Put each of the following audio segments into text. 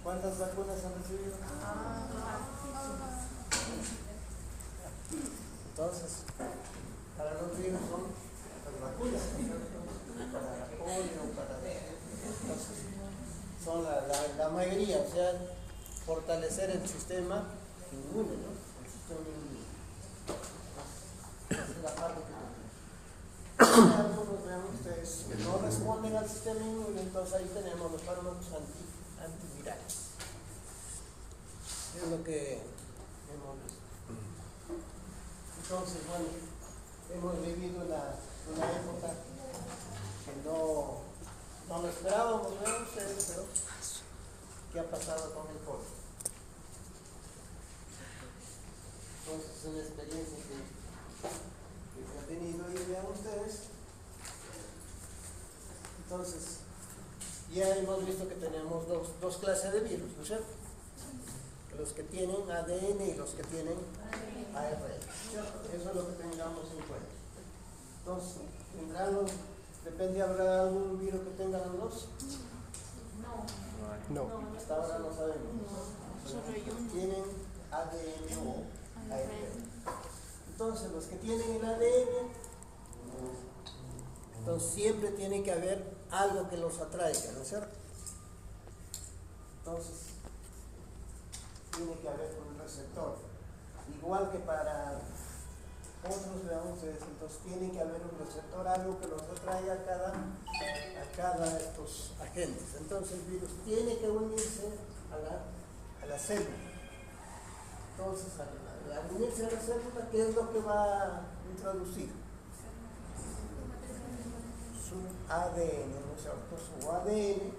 ¿Cuántas vacunas han recibido? Entonces, para los virus son las vacunas, ¿no? Para la polio, entonces, son la mayoría, o sea, fortalecer el sistema inmune, ¿no? El sistema inmune. Esa es la parte que tenemos. Algunos, vean ustedes, que no responden al sistema inmune, entonces ahí tenemos los fármacos antivirales. Es lo que hemos visto. Entonces, bueno, hemos vivido una época que no lo esperábamos, vean ustedes, pero ¿qué ha pasado con el COVID? Entonces, es una experiencia que se ha tenido y vean ustedes. Entonces, ya hemos visto que tenemos dos clases de virus, ¿no es cierto? Los que tienen ADN y los que tienen ARN. Eso es lo que tengamos en cuenta. Entonces, depende, ¿habrá algún virus que tenga los dos? No. Hasta ahora no sabemos. Tienen ADN o ARN. Entonces, los que tienen el ADN, entonces siempre tiene que haber algo que los atraiga, ¿no es cierto? Entonces, tiene que haber un receptor. Igual que para otros, veamos ustedes, entonces tiene que haber un receptor, algo que los atraiga a cada estos agentes. Entonces el virus tiene que unirse a la célula. Entonces, al unirse a la célula, ¿qué es lo que va a introducir? Su ADN, ¿no es cierto? Su ADN.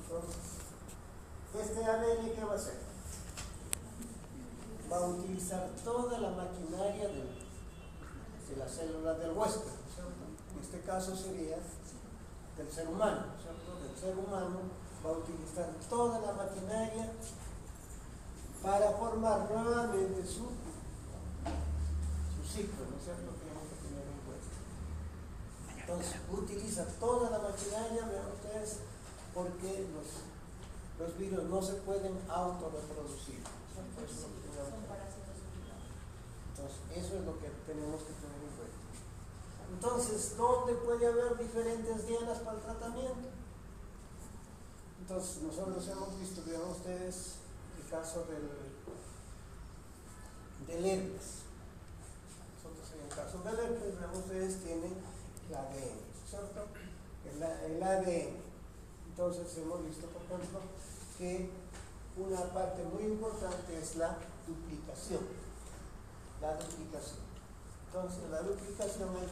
Entonces, este ADN, ¿qué va a hacer? Va a utilizar toda la maquinaria de las células del huésped, ¿cierto? En este caso sería del ser humano, ¿cierto? Del ser humano va a utilizar toda la maquinaria para formar nuevamente su ciclo, ¿no es cierto? Tenemos que tener en cuenta. Entonces, utiliza toda la maquinaria, vean ustedes, porque los virus no se pueden autorreproducir. Entonces, eso es lo que tenemos que tener en cuenta. Entonces, ¿dónde puede haber diferentes dianas para el tratamiento? Entonces, nosotros hemos visto, vean ustedes, el caso del herpes. Nosotros en el caso del herpes, vean ustedes, tienen el ADN, ¿cierto? El ADN. Entonces, hemos visto, por ejemplo, que una parte muy importante es la duplicación. Entonces, la duplicación, ahí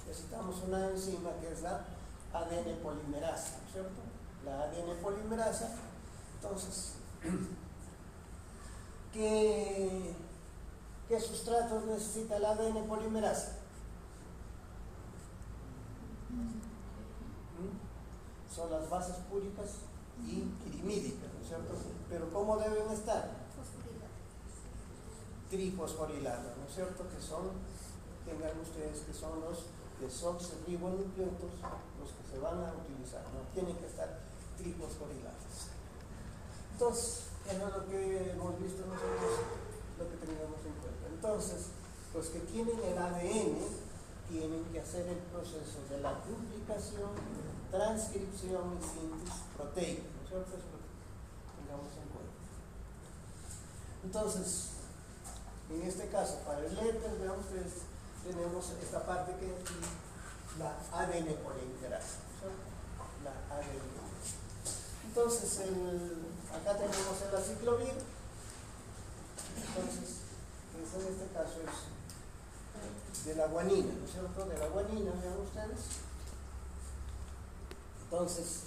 necesitamos una enzima que es la ADN polimerasa, ¿cierto? La ADN polimerasa. Entonces, ¿qué sustratos necesita el ADN polimerasa? Son las bases púricas y pirimídicas, ¿no es cierto? Pero ¿cómo deben estar? Trifosforiladas, ¿no es cierto? Tengan ustedes que son los desoxirribonucleotos los que se van a utilizar, no tienen que estar trifosforiladas. Entonces, eso es lo que hemos visto nosotros, lo que teníamos en cuenta. Entonces, los que tienen el ADN tienen que hacer el proceso de la duplicación, transcripción y síntesis proteica, ¿no es cierto? Eso es lo que tengamos en cuenta. Entonces, en este caso, para el herpes, veamos que tenemos esta parte que es la ADN polimerasa, ¿cierto? La ADN. Entonces, acá tenemos el aciclovir. Entonces, en este caso es de la guanina, ¿no es cierto? De la guanina, vean ustedes. Entonces,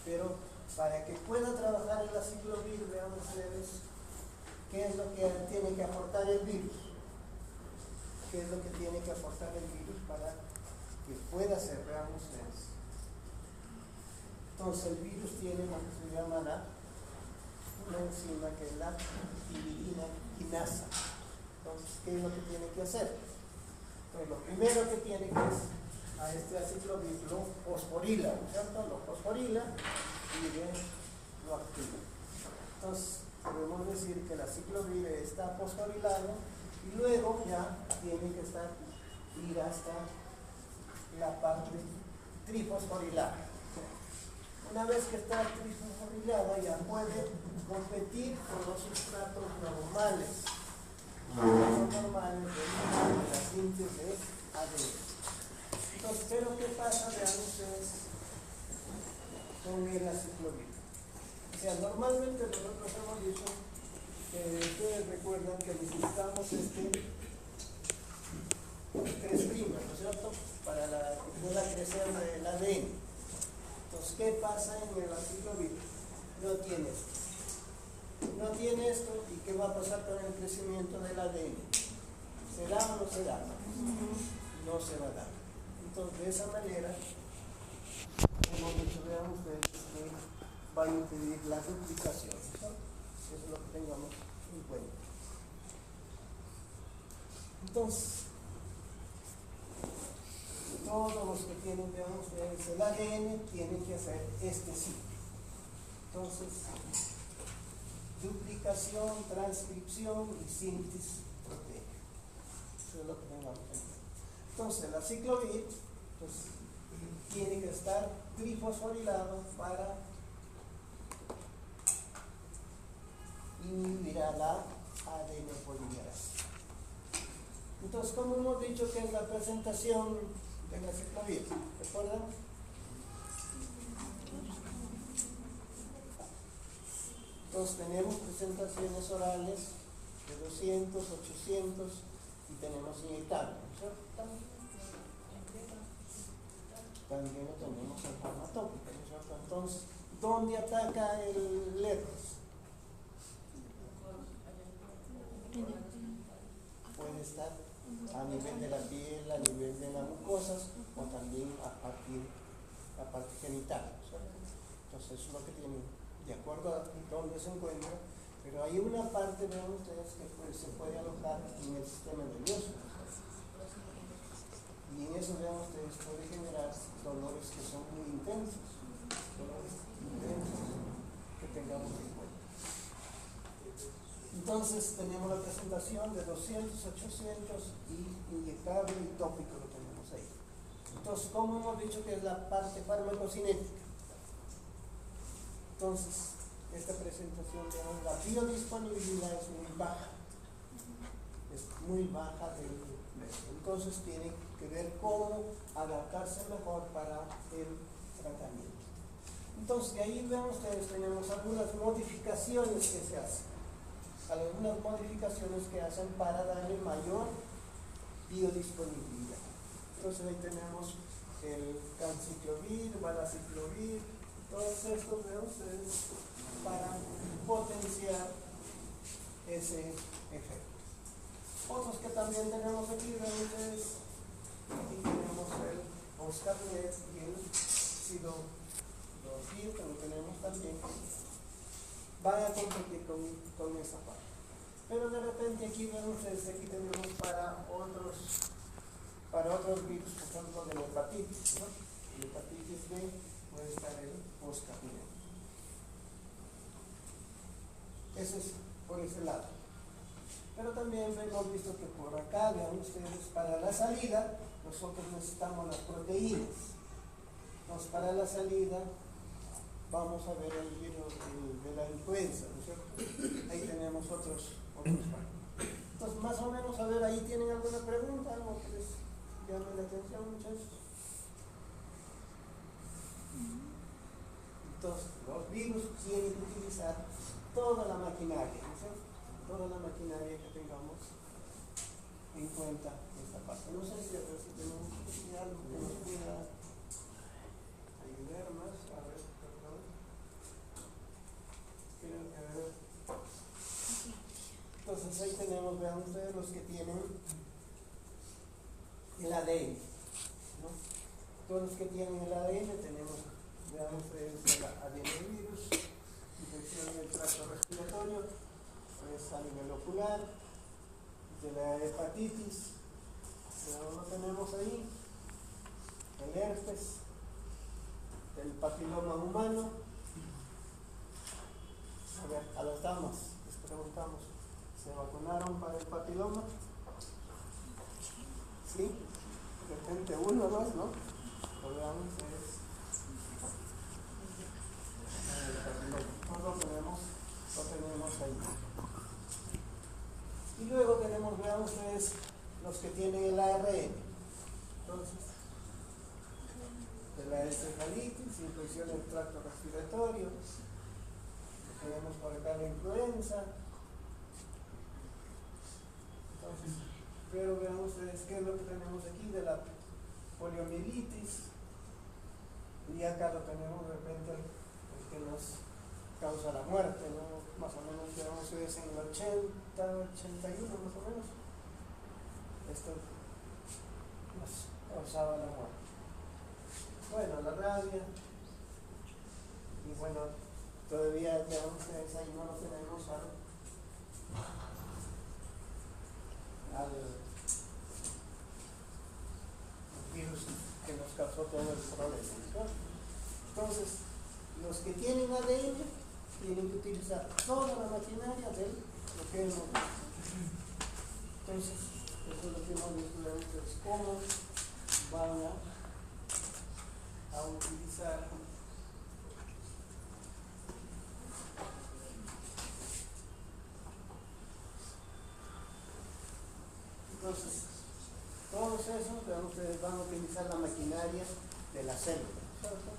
pero para que pueda trabajar el aciclovir, vean ustedes, ¿qué es lo que tiene que aportar el virus? ¿Qué es lo que tiene que aportar el virus para que pueda ser? Vean ustedes. Entonces el virus tiene lo que se llama una enzima que es la tibidina quinasa. Entonces, ¿qué es lo que tiene que hacer? Entonces, lo primero que tiene que es a este aciclovir lo fosforila, ¿no es cierto? Lo fosforila y lo activa. Entonces, podemos decir que la ciclovir está fosforilado y luego ya tiene que ir hasta la parte trifosforilada. Una vez que está trifosforilada ya puede competir con los sustratos normales. Los normales de la síntesis de ADN. Entonces, pero ¿qué pasa? Vean ustedes con el aciclovir. O sea, normalmente nosotros hemos dicho que ustedes recuerdan que necesitamos 3' ¿no es cierto? Para que pueda crecer el ADN. Entonces, ¿qué pasa en el aciclovir? No tiene esto. No tiene esto, ¿y qué va a pasar con el crecimiento del ADN? ¿Se da o no se da? No se va a dar. Entonces, de esa manera, hemos dicho, vean ustedes, que va a impedir la duplicación. Eso es lo que tengamos en cuenta. Entonces, todos los que tienen, vean ustedes, el ADN tienen que hacer este ciclo. Entonces, duplicación, transcripción y síntesis proteica. Eso es lo que tengamos en cuenta. Entonces, el aciclovir pues, tiene que estar trifosforilado para inhibir a la ADN polimerasa. Entonces, como hemos dicho que es la presentación del aciclovir, ¿recuerdan? Entonces tenemos presentaciones orales de 200, 800 y tenemos inyectables, ¿no es cierto? También lo tenemos en forma tópica, ¿no es cierto? Entonces, ¿dónde ataca el herpes? Puede estar a nivel de la piel, a nivel de las mucosas o también a partir la parte genital, ¿no es cierto? Entonces, eso es lo que tiene. De acuerdo a dónde se encuentra, pero hay una parte, vean ustedes, que se puede alojar en el sistema nervioso. Y en eso, vean ustedes, puede generar dolores que son muy intensos, que tengamos en cuenta. Entonces, tenemos la presentación de 200, 800 y inyectable y tópico lo tenemos ahí. Entonces, ¿cómo hemos dicho que es la parte farmacocinética? Entonces, esta presentación, digamos, la biodisponibilidad es muy baja. Es muy baja del método. Entonces, tiene que ver cómo adaptarse mejor para el tratamiento. Entonces, de ahí ven ustedes, tenemos algunas modificaciones que se hacen. Algunas modificaciones que hacen para darle mayor biodisponibilidad. Entonces, ahí tenemos el canciclovir, valaciclovir, todos estos de ustedes para potenciar ese efecto. Otros que también tenemos aquí, ven ustedes, aquí tenemos el Oscarnet y el Silodovir, que lo tenemos también, van a competir con esa parte. Pero de repente aquí ven ustedes, aquí tenemos para otros virus, por ejemplo, de la hepatitis, ¿no? La hepatitis B puede estar el Oscarnet. Eso es por ese lado. Pero también hemos visto que por acá, vean ustedes, para la salida, nosotros necesitamos las proteínas. Entonces, para la salida, vamos a ver el virus de la influenza, ¿no es cierto? Ahí tenemos otros Entonces, más o menos, a ver, ahí tienen alguna pregunta, algo que les llame la atención, muchachos. Entonces, los virus tienen que utilizar toda la maquinaria, ¿no es cierto? Toda la maquinaria que tengamos en cuenta esta parte. No sé si tenemos algo que nos pueda ayudar más. A ver, perdón. Creo que a ver. Entonces ahí tenemos, vean ustedes los que tienen el ADN, ¿no? Todos los que tienen el ADN tenemos, vean ustedes, el adenovirus, infección del tracto respiratorio, pues a nivel ocular, de la hepatitis, lo tenemos ahí, el herpes, el papiloma humano, A ver, a las damas les preguntamos, ¿se vacunaron para el papiloma? ¿Sí? De repente uno o dos, ¿no? Lo veamos, es el papiloma. Lo tenemos ahí. Y luego tenemos, veamos, es los que tienen el ARN. Entonces, de la encefalitis, infección del tracto respiratorio. Tenemos por acá la influenza. Entonces, pero veamos ustedes qué es lo que tenemos aquí de la poliomielitis. Y acá lo tenemos de repente el que nos causa la muerte, ¿no? Más o menos veamos ustedes en el 80, 81 más o menos. Esto nos causaba la muerte. Bueno, la rabia. Y bueno, todavía veamos ustedes ahí no lo tenemos al virus que nos causó todo el problema, ¿no? Entonces, los que tienen ADN tienen que utilizar toda la maquinaria de lo que hemos visto. Entonces, eso es lo que hemos visto, es cómo van a utilizar entonces todos esos ustedes van a utilizar la maquinaria de la célula, ¿cierto?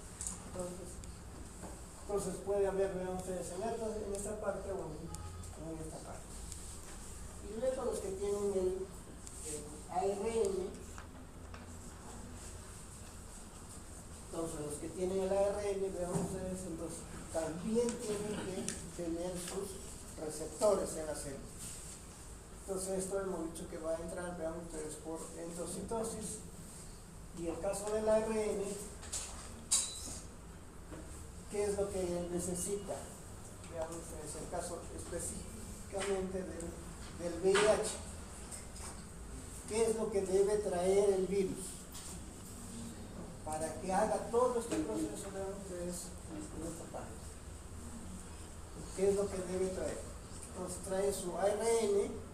Entonces puede haber, vean ustedes, en esta parte o en esta parte. Y luego los que tienen el ARN, entonces los que tienen el ARN, vean ustedes, entonces también tienen que tener sus receptores en la célula. Entonces esto hemos dicho que va a entrar, vean ustedes, por endocitosis. Y el caso del ARN, ¿qué es lo que necesita? Vean ustedes el caso específicamente del VIH. ¿Qué es lo que debe traer el virus? Para que haga todo este proceso, vean ustedes en esta parte. ¿Qué es lo que debe traer? Entonces trae su ARN,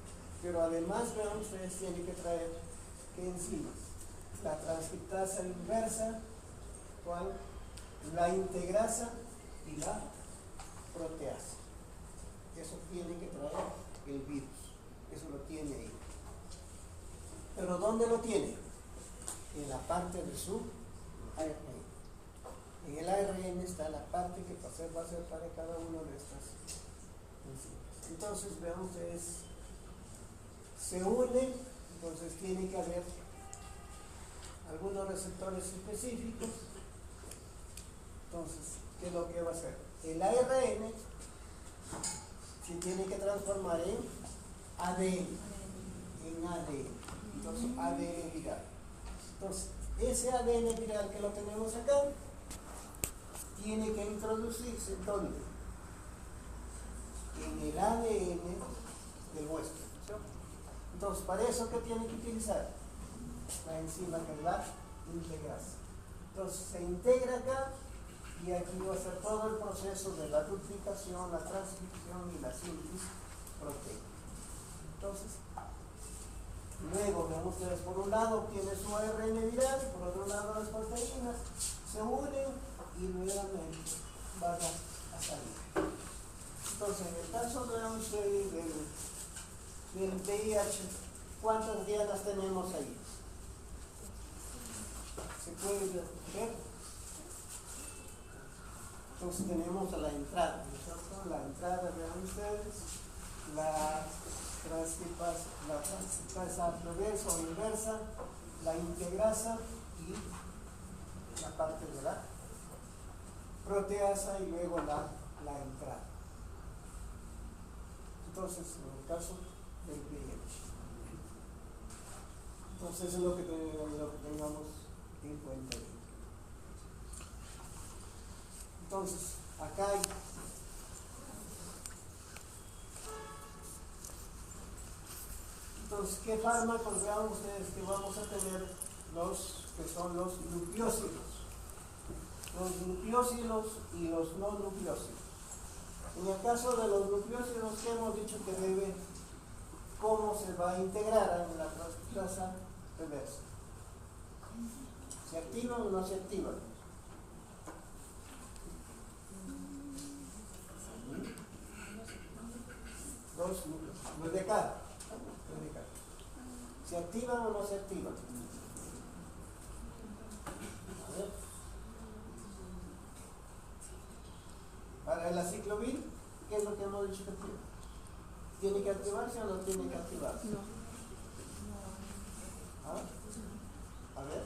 pero además, vean ustedes, tiene que traer ¿qué enzimas? La transcriptasa inversa, ¿cuál? La integrasa y la proteasa. Eso tiene que traer el virus. Eso lo tiene ahí. Pero ¿dónde lo tiene? En la parte de su ARN. En el ARN está la parte que va a ser para cada una de estas enzimas. Entonces, vean ustedes, se unen, entonces tiene que haber algunos receptores específicos. Entonces, ¿qué es lo que va a hacer? El ARN se tiene que transformar en ADN. Entonces, ADN viral. Entonces, ese ADN viral que lo tenemos acá, tiene que introducirse ¿dónde? En el ADN del huésped, ¿cierto? Entonces, para eso, ¿qué tiene que utilizar? La enzima que es la integrasa. Entonces, se integra acá y aquí va a ser todo el proceso de la duplicación, la transcripción y la síntesis proteica. Entonces, luego, vemos ustedes, por un lado obtiene su ARN viral, por otro lado las proteínas se unen y nuevamente van a salir. Entonces, en el caso del VIH, ¿cuántas dianas tenemos ahí? ¿Se puede ver? Entonces tenemos la entrada, ¿no es cierto? La entrada, vean ustedes, la transcriptasa al revés o inversa, la integrasa y la parte de la proteasa y luego la entrada. Entonces, en el caso del VIH. Entonces, eso es lo que tengamos en cuenta. Entonces, acá hay entonces, ¿qué fármacos vean ustedes que vamos a tener? Los que son los nucleósidos. Los nucleósidos y los no nucleósidos. En el caso de los nucleósidos que hemos dicho que debe, cómo se va a integrar en la transcriptasa reversa. ¿Se activan o no se activan? Los de acá. ¿Se activan o no se activan? A ver. Para el aciclovir, ¿qué es lo que hemos dicho que activa? ¿Tiene que activarse o no tiene que activarse? No. ¿Ah? A ver.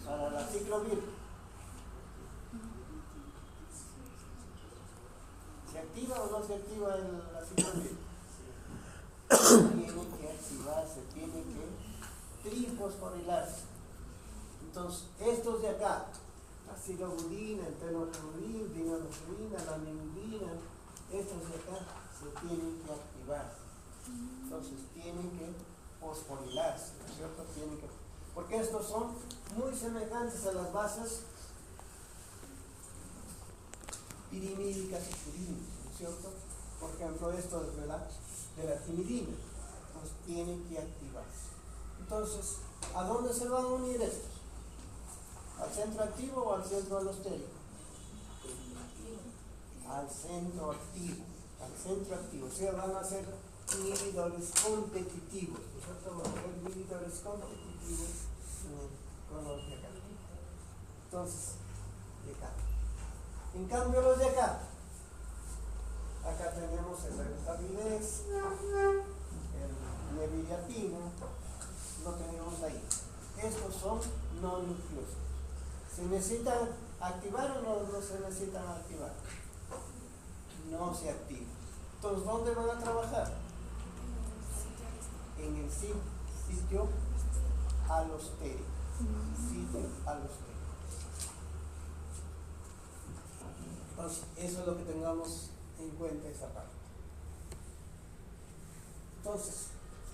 Para el aciclovir, ¿se activa o no se activa el aciclovir? Tiene que activarse, tiene que trifosforilarse. Entonces, estos de acá, acilobudina, enteroferudina, dinorferudina, lamivudina, estos de acá se tienen que activar. Entonces, tienen que fosforilarse, ¿no es cierto? Tienen que, porque estos son muy semejantes a las bases pirimídicas y purínicas, ¿no es cierto? Por ejemplo, esto es de la timidina, entonces tienen que activarse. Entonces, ¿a dónde se van a unir estos? ¿Al centro activo o al centro alostérico? Al centro activo, al centro activo. O sea, van a ser inhibidores competitivos. Nosotros vamos a ser inhibidores competitivos con los de acá. Entonces, de acá. En cambio, los de acá, acá tenemos el rentabilidez, el neviriapino, lo tenemos ahí. Estos son no nucleósidos. ¿Se necesitan activar o no se necesitan activar? No se activan. Entonces, ¿dónde van a trabajar? En el sitio alostérico. Sitio alostérico. Entonces, eso es lo que tengamos en cuenta esa parte. Entonces,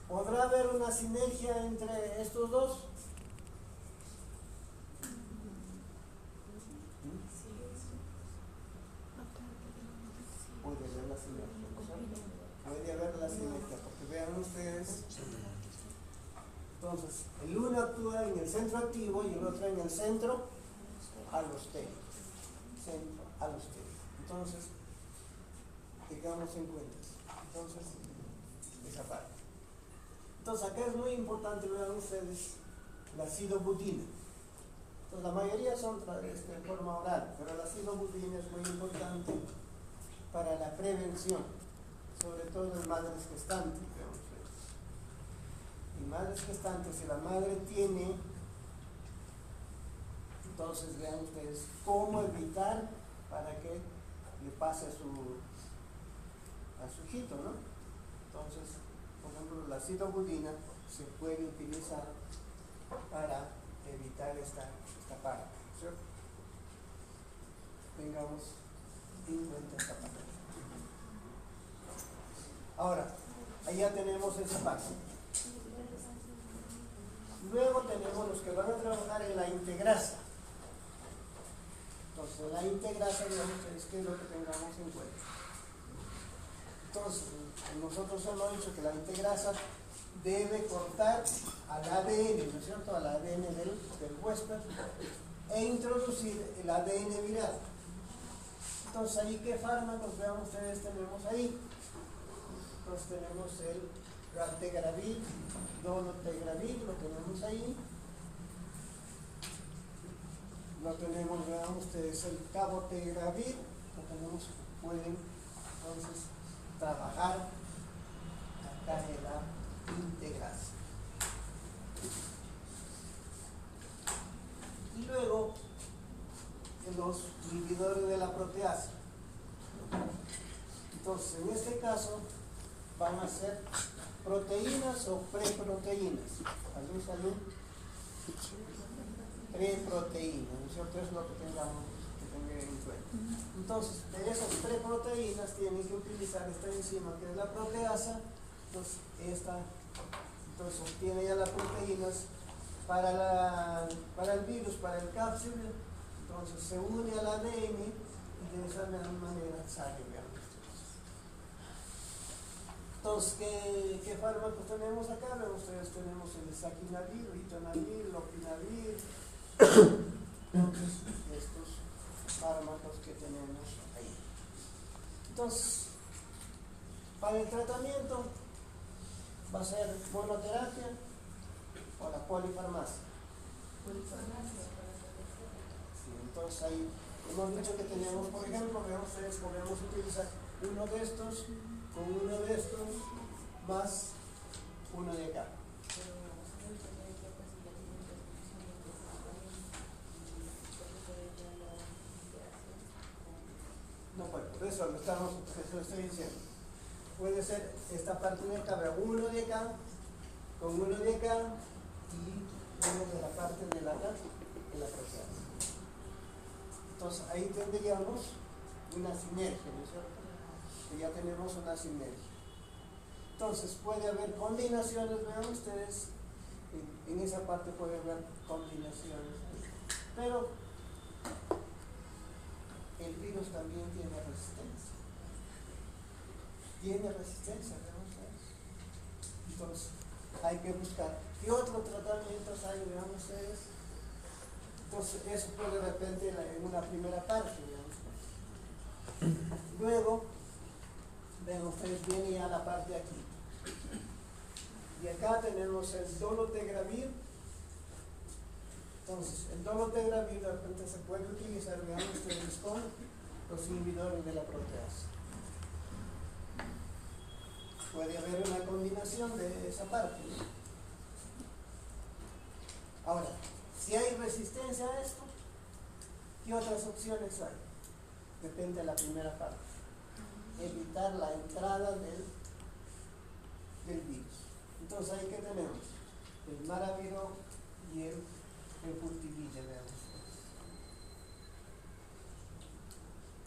¿podrá haber una sinergia entre estos dos? Puede haber la sinergia, ¿no es cierto? Puede haber la sinergia, porque vean ustedes. Entonces, el uno actúa en el centro activo y el otro en el centro alostérico. Centro alostérico. Entonces, tengamos en cuenta. Entonces, esa parte. Entonces, acá es muy importante, vean ustedes, la acidobudina. Entonces, la mayoría son de forma oral, pero la acidobudina es muy importante para la prevención, sobre todo en madres gestantes. En madres gestantes, si la madre tiene, entonces vean ustedes cómo evitar para que le pase a su hijito, ¿no? Entonces, por ejemplo, la acidobudina se puede utilizar para evitar esta parte, ¿cierto? Tengamos en cuenta esta parte. Ahora, ahí ya tenemos esa parte. Luego tenemos los que van a trabajar en la integrasa. Entonces, la integrasa, digamos, es que es lo que tengamos en cuenta. Entonces, nosotros hemos dicho que la integrasa debe cortar al ADN, ¿no es cierto? Al ADN del huésped e introducir el ADN viral. Entonces, ahí, ¿qué fármacos, vean ustedes, tenemos ahí? Entonces, tenemos el raltegravir, dolutegravir, lo tenemos ahí. Lo tenemos, vean ustedes, el cabotegravir, lo tenemos, pueden entonces trabajar acá en la integrasa. Y luego, en los inhibidores de la proteasa. Entonces, en este caso, van a ser proteínas o preproteínas. Salud. Preproteínas, ¿no es cierto? Es lo que tengamos que tener en cuenta. Entonces, de esas preproteínas tienen que utilizar esta enzima que es la proteasa. Entonces obtiene ya las proteínas para el virus, para el cápside. Entonces se une al ADN y de esa manera sale, veamos ustedes. Entonces, ¿qué fármacos tenemos acá? Vean ustedes, tenemos el saquinavir, ritonavir, lopinavir. Entonces, estos fármacos que tenemos ahí. Entonces, para el tratamiento va a ser monoterapia o la polifarmacia. Sí, entonces ahí hemos dicho que tenemos, por ejemplo, vean ustedes, podemos utilizar uno de estos con uno de estos más uno de acá. No, pues por eso lo estoy diciendo. Puede ser esta parte de acá, pero uno de acá, con uno de acá y uno de la parte de la acá en la proteasa. Entonces ahí tendríamos una sinergia, ¿no es cierto? Que ya tenemos una sinergia. Entonces puede haber combinaciones, vean ustedes, en esa parte puede haber combinaciones, pero el virus también tiene resistencia. Tiene resistencia, vean ustedes. Entonces hay que buscar qué otros tratamientos hay, vean ustedes. Entonces eso puede de repente en una primera parte, vean ustedes. Luego, vean ustedes, viene ya la parte de aquí. Y acá tenemos el dolutegravir. Entonces, el dolutegravir de repente se puede utilizar, vean ustedes, con los inhibidores de la proteasa. Puede haber una combinación de esa parte, ¿no? Ahora, si hay resistencia a esto, ¿qué otras opciones hay? Depende de la primera parte. Evitar la entrada del virus. Entonces ahí que tenemos el maraviro y el purtivilla, veamos.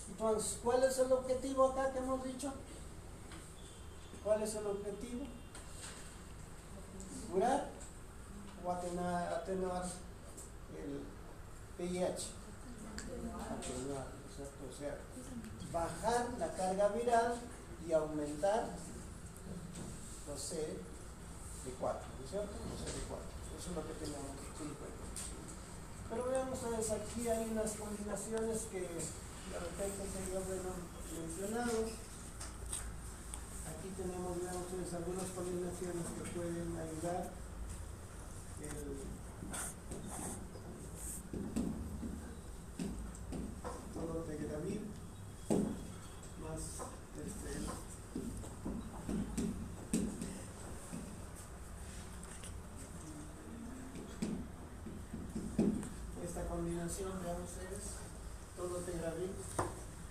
Entonces, ¿cuál es el objetivo acá que hemos dicho? ¿Cuál es el objetivo? ¿Curar o atenuar el VIH? Atenuar, ¿cierto? O sea, bajar la carga viral y aumentar los CD4, ¿no es cierto? Los CD4. Eso es lo que tenemos que cuenta. Pero vean ustedes, aquí hay unas combinaciones que de repente sería bueno mencionar. Aquí tenemos, vean ustedes, algunas combinaciones que pueden ayudar. El dolutegravir más esta combinación, vean ustedes, dolutegravir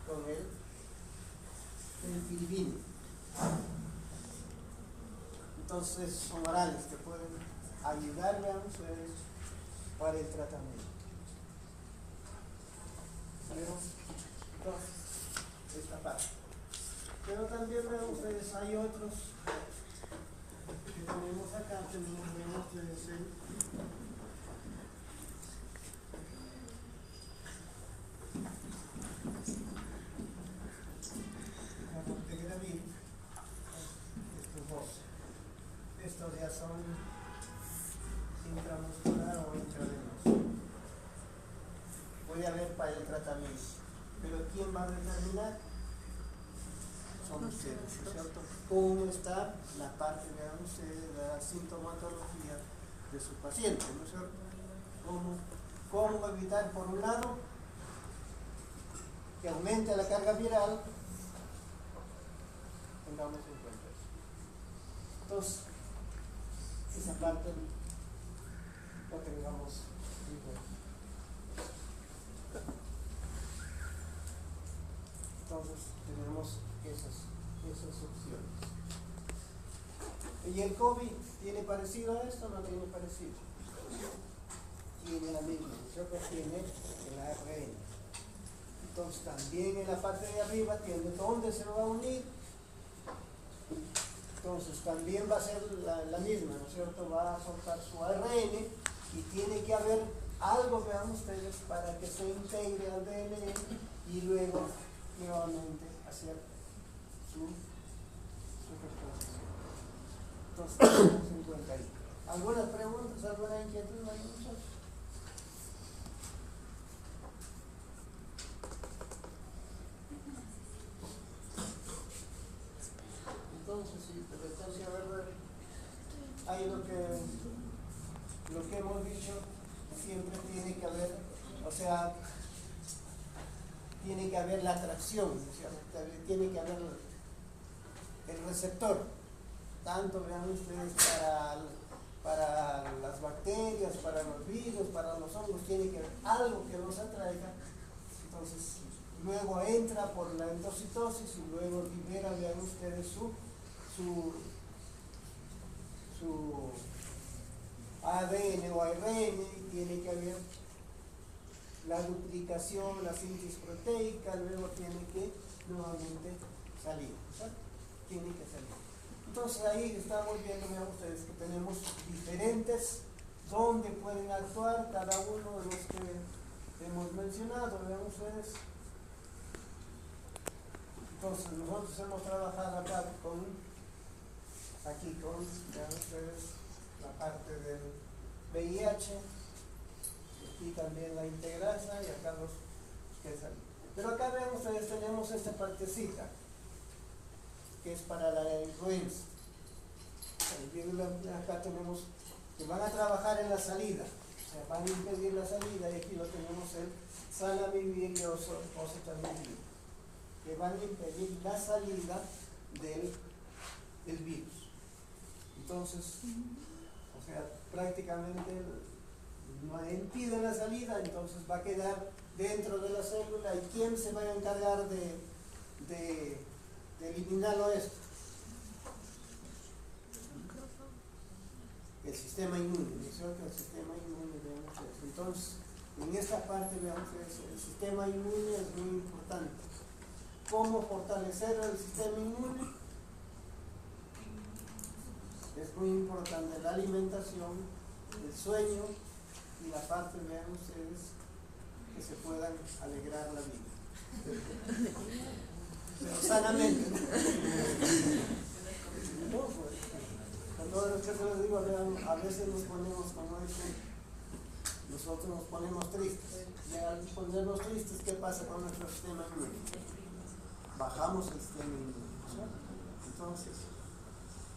con el piribine. Entonces son orales que pueden ayudar, vean ustedes, para el tratamiento. Pero, entonces, esta parte. Pero también, vean ustedes, hay otros que tenemos acá, vean ustedes el dolutegravir, estos dos. Estos ya son intramuscular o intravenoso. Puede haber para el tratamiento, pero ¿quién va a determinar? Son ustedes, ¿no es cierto? ¿Cómo está la parte, vean ustedes, de la sintomatología de su paciente, ¿no es cierto? ¿Cómo evitar, por un lado, que aumente la carga viral? Tengamos en cuenta eso. Entonces, esa parte lo tengamos en cuenta. Entonces tenemos esas opciones. ¿Y el COVID tiene parecido a esto o no tiene parecido? Tiene la misma, ¿cierto? Tiene el ARN. Entonces también en la parte de arriba tiene dónde se va a unir. Entonces también va a ser la misma, ¿no es cierto? Va a soltar su ARN y tiene que haber algo, vean ustedes, para que se integre al DNA y luego nuevamente hacer su reposición. Entonces, tenemos en cuenta ahí. ¿Algunas preguntas, alguna inquietud ahí nosotros? Entonces, sí, entonces, a ver, ahí lo que hemos dicho, siempre tiene que haber, o sea, tiene que haber la atracción, o sea, tiene que haber el receptor, tanto vean ustedes para las bacterias, para los virus, para los hongos, tiene que haber algo que los atraiga. Entonces, luego entra por la endocitosis y luego libera, vean ustedes, su ADN o ARN, y tiene que haber la duplicación, la síntesis proteica, luego tiene que nuevamente salir, ¿sí? Tiene que salir. Entonces ahí estamos viendo, vean ustedes, que tenemos diferentes donde pueden actuar cada uno de los que hemos mencionado, vean ustedes. Entonces nosotros hemos trabajado acá vean ustedes, la parte del VIH, y también la integrasa, y acá los que salen. Pero acá vean ustedes, tenemos esta partecita, que es para la influenza. Acá tenemos que van a trabajar en la salida, o sea, van a impedir la salida, y aquí lo tenemos el salamivir y oseltamivir, que van a impedir la salida del virus. Entonces, o sea, prácticamente no impide la salida, entonces va a quedar dentro de la célula. ¿Y quién se va a encargar de eliminarlo esto? El sistema inmune, ¿no es cierto? El sistema inmune, veamos eso. Entonces, en esta parte, veamos eso, el sistema inmune es muy importante. ¿Cómo fortalecer el sistema inmune? Es muy importante la alimentación, el sueño y la parte, vean ustedes, que se puedan alegrar la vida. Pero sanamente, ¿no? Con todo lo que se les digo, vean, a veces nos ponemos, como dicen, nosotros nos ponemos tristes. Y al ponernos tristes, ¿qué pasa con nuestro sistema inmune? Bajamos el sistema inmune, ¿sí? Entonces,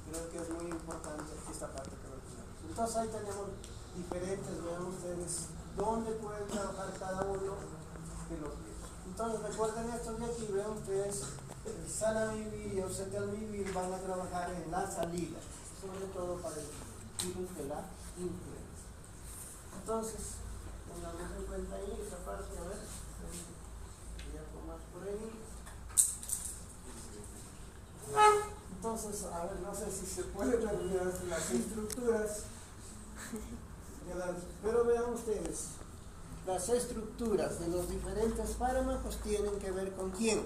creo que es muy importante esta parte que tenemos. Entonces ahí tenemos diferentes, vean ustedes, dónde pueden trabajar cada uno de los virus. Entonces recuerden esto de aquí, vean ustedes, el salamivir y el oseltamivir van a trabajar en la salida, sobre todo para el virus de la influenza. Entonces, tengamos en cuenta ahí esa parte, a ver, voy a tomar por ahí. Entonces, a ver, no sé si se puede ver las estructuras, pero vean ustedes, las estructuras de los diferentes fármacos tienen que ver con quién,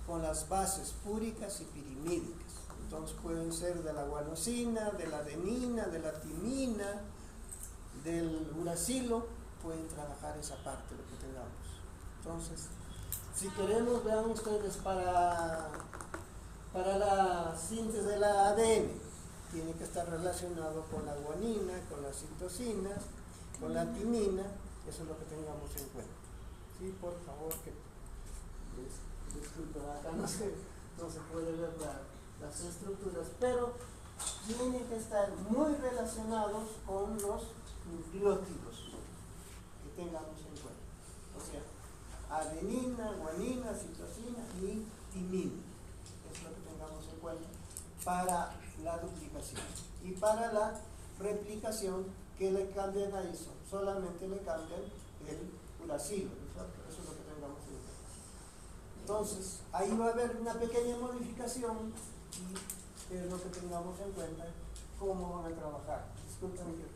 con las bases púricas y pirimídicas. Entonces pueden ser de la guanosina, de la adenina, de la timina, del uracilo, pueden trabajar esa parte, lo que tengamos. Entonces, si queremos, vean ustedes, para la síntesis de la ADN, tiene que estar relacionado con la guanina, con la citosina, con la timina, eso es lo que tengamos en cuenta. Sí, por favor, que disculpen, acá no se puede ver las estructuras, pero tienen que estar muy relacionados con los nucleótidos que tengamos en cuenta. O sea, adenina, guanina, citosina y timina. Es lo que tengamos en cuenta para la duplicación. Y para la replicación, ¿qué le cambian a eso? Solamente le cambian el uracilo, ¿no? Eso es lo que tengamos en cuenta. Entonces, ahí va a haber una pequeña modificación y es lo que tengamos en cuenta, cómo van a trabajar. Disculpen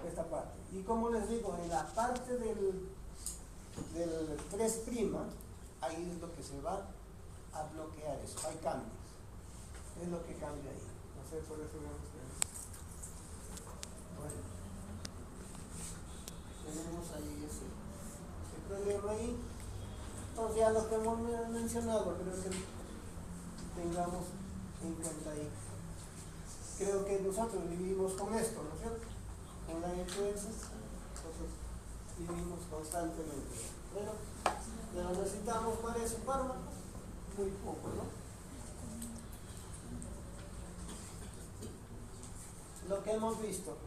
esta parte. Y como les digo, en la parte del 3', ahí es lo que se va a bloquear eso, hay cambios, es lo que cambia ahí, no sé, por eso vemos que bueno, tenemos ahí ese problema ahí. Entonces ya lo que hemos mencionado, creo que tengamos en cuenta ahí. Creo que nosotros vivimos con esto, ¿no es cierto? Con la influencia, entonces vivimos constantemente. Pero necesitamos para ese fármaco muy poco, ¿no? Lo que hemos visto.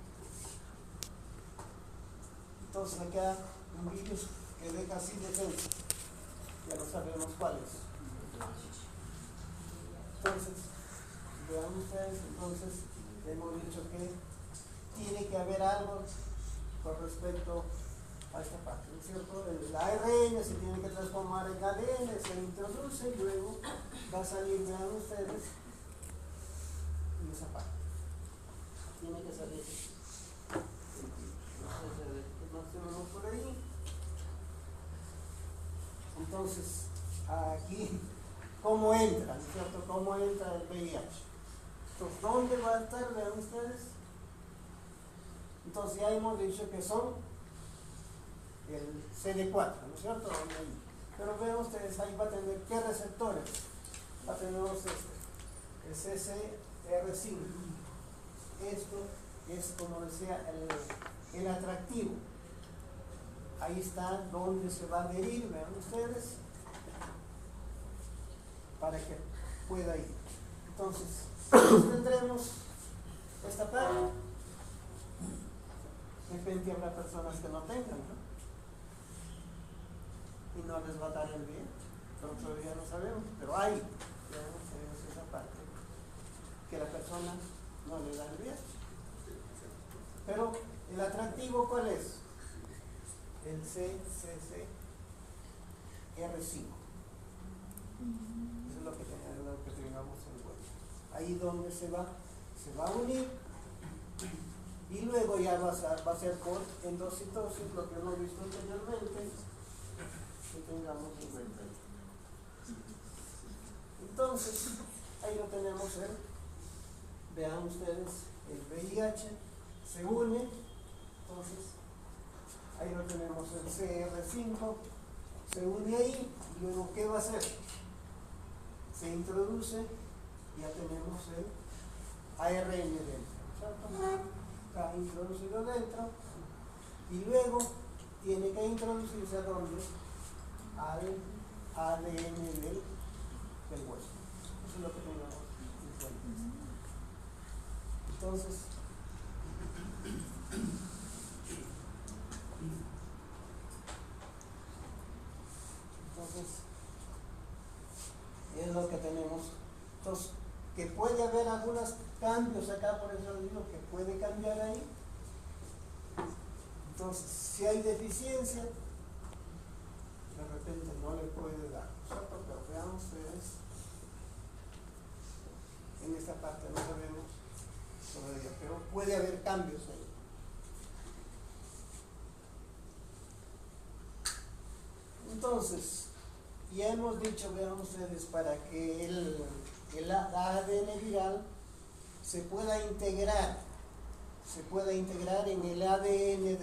Entonces acá un virus que deja sin defensa. Ya lo sabemos cuál es. Entonces, vean ustedes, entonces hemos dicho que tiene que haber algo con respecto a esta parte, ¿no es cierto? El ARN se tiene que transformar en ADN, se introduce y luego va a salir, vean ustedes, en esa parte. Tiene que salir. Nos tenemos por ahí. Entonces, aquí, ¿cómo entra? ¿No es cierto? ¿Cómo entra el VIH? Entonces, ¿dónde va a estar? Vean ustedes. Entonces, ya hemos dicho que son el CD4, ¿no es cierto? Pero vean ustedes, ahí va a tener ¿qué receptores? Va a tener el CCR5. Esto es, como decía, el atractivo. Ahí está donde se va a adherir, vean ustedes, para que pueda ir. Entonces, tendremos esta parte. De repente habrá personas que no tengan, ¿no? Y no les va a dar el bien, pero todavía no sabemos, pero hay, vean ustedes esa parte, que la persona no le da el bien. Pero el atractivo, ¿cuál es? El CCR5. Eso es lo que tengamos en cuenta. Ahí donde se va a unir y luego ya va a ser por endocitosis, lo que hemos visto anteriormente, que tengamos en cuenta. Entonces, ahí lo tenemos, vean ustedes, el VIH se une, entonces ahí lo tenemos, el CR5 se une ahí, y luego ¿qué va a hacer? Se introduce, ya tenemos el ARN dentro, ¿cierto? Está introducido dentro, y luego tiene que introducirse a dónde? Al ADN del hueso. Eso es lo que tenemos en cuenta. Entonces, es lo que tenemos. Entonces, que puede haber algunos cambios acá, por eso digo que puede cambiar ahí. Entonces, si hay deficiencia, de repente no le puede dar, ¿cierto? Pero vean ustedes, en esta parte no sabemos todavía, pero puede haber cambios ahí. Entonces, ya hemos dicho, vean ustedes, para que el ADN viral se pueda integrar en el ADN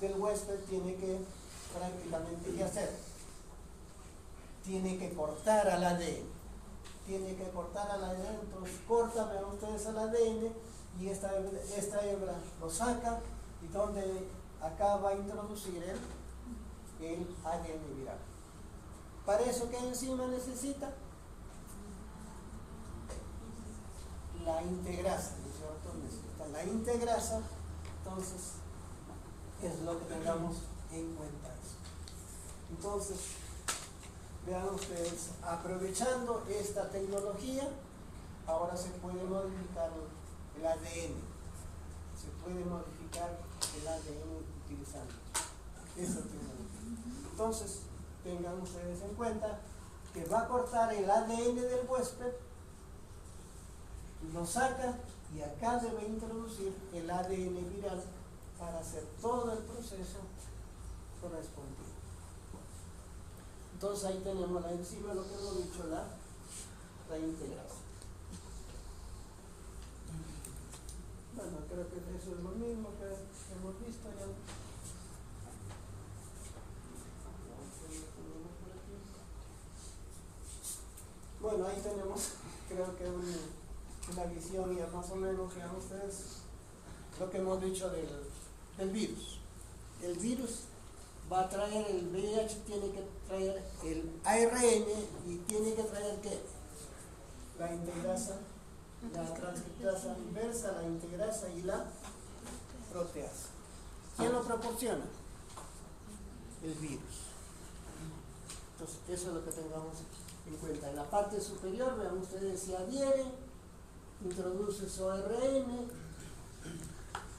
del huésped, tiene que prácticamente ¿qué hacer? Tiene que cortar al ADN. Entonces corta, vean ustedes, al ADN, y esta hebra lo saca, y donde acá va a introducir el ADN viral. Para eso, ¿qué enzima necesita? La integrasa, ¿no es cierto? Necesita la integrasa. Entonces, es lo que tengamos en cuenta eso. Entonces, vean ustedes, aprovechando esta tecnología, ahora se puede modificar el ADN. Se puede modificar el ADN utilizando esa tecnología. Entonces, tengan ustedes en cuenta que va a cortar el ADN del huésped, lo saca, y acá debe introducir el ADN viral para hacer todo el proceso correspondiente. Entonces ahí tenemos la enzima, lo que hemos dicho, la integrasa. Bueno, creo que eso es lo mismo que hemos visto ya. Bueno, ahí tenemos, creo que una visión ya más o menos, vean ustedes, lo que hemos dicho del virus. El virus va a traer, el VIH tiene que traer el ARN y tiene que traer ¿qué? La integrasa, la transcriptasa inversa, la integrasa y la proteasa. ¿Quién lo proporciona? El virus. Entonces, eso es lo que tengamos en cuenta. En la parte superior, vean ustedes, si adhiere, introduce su ARN.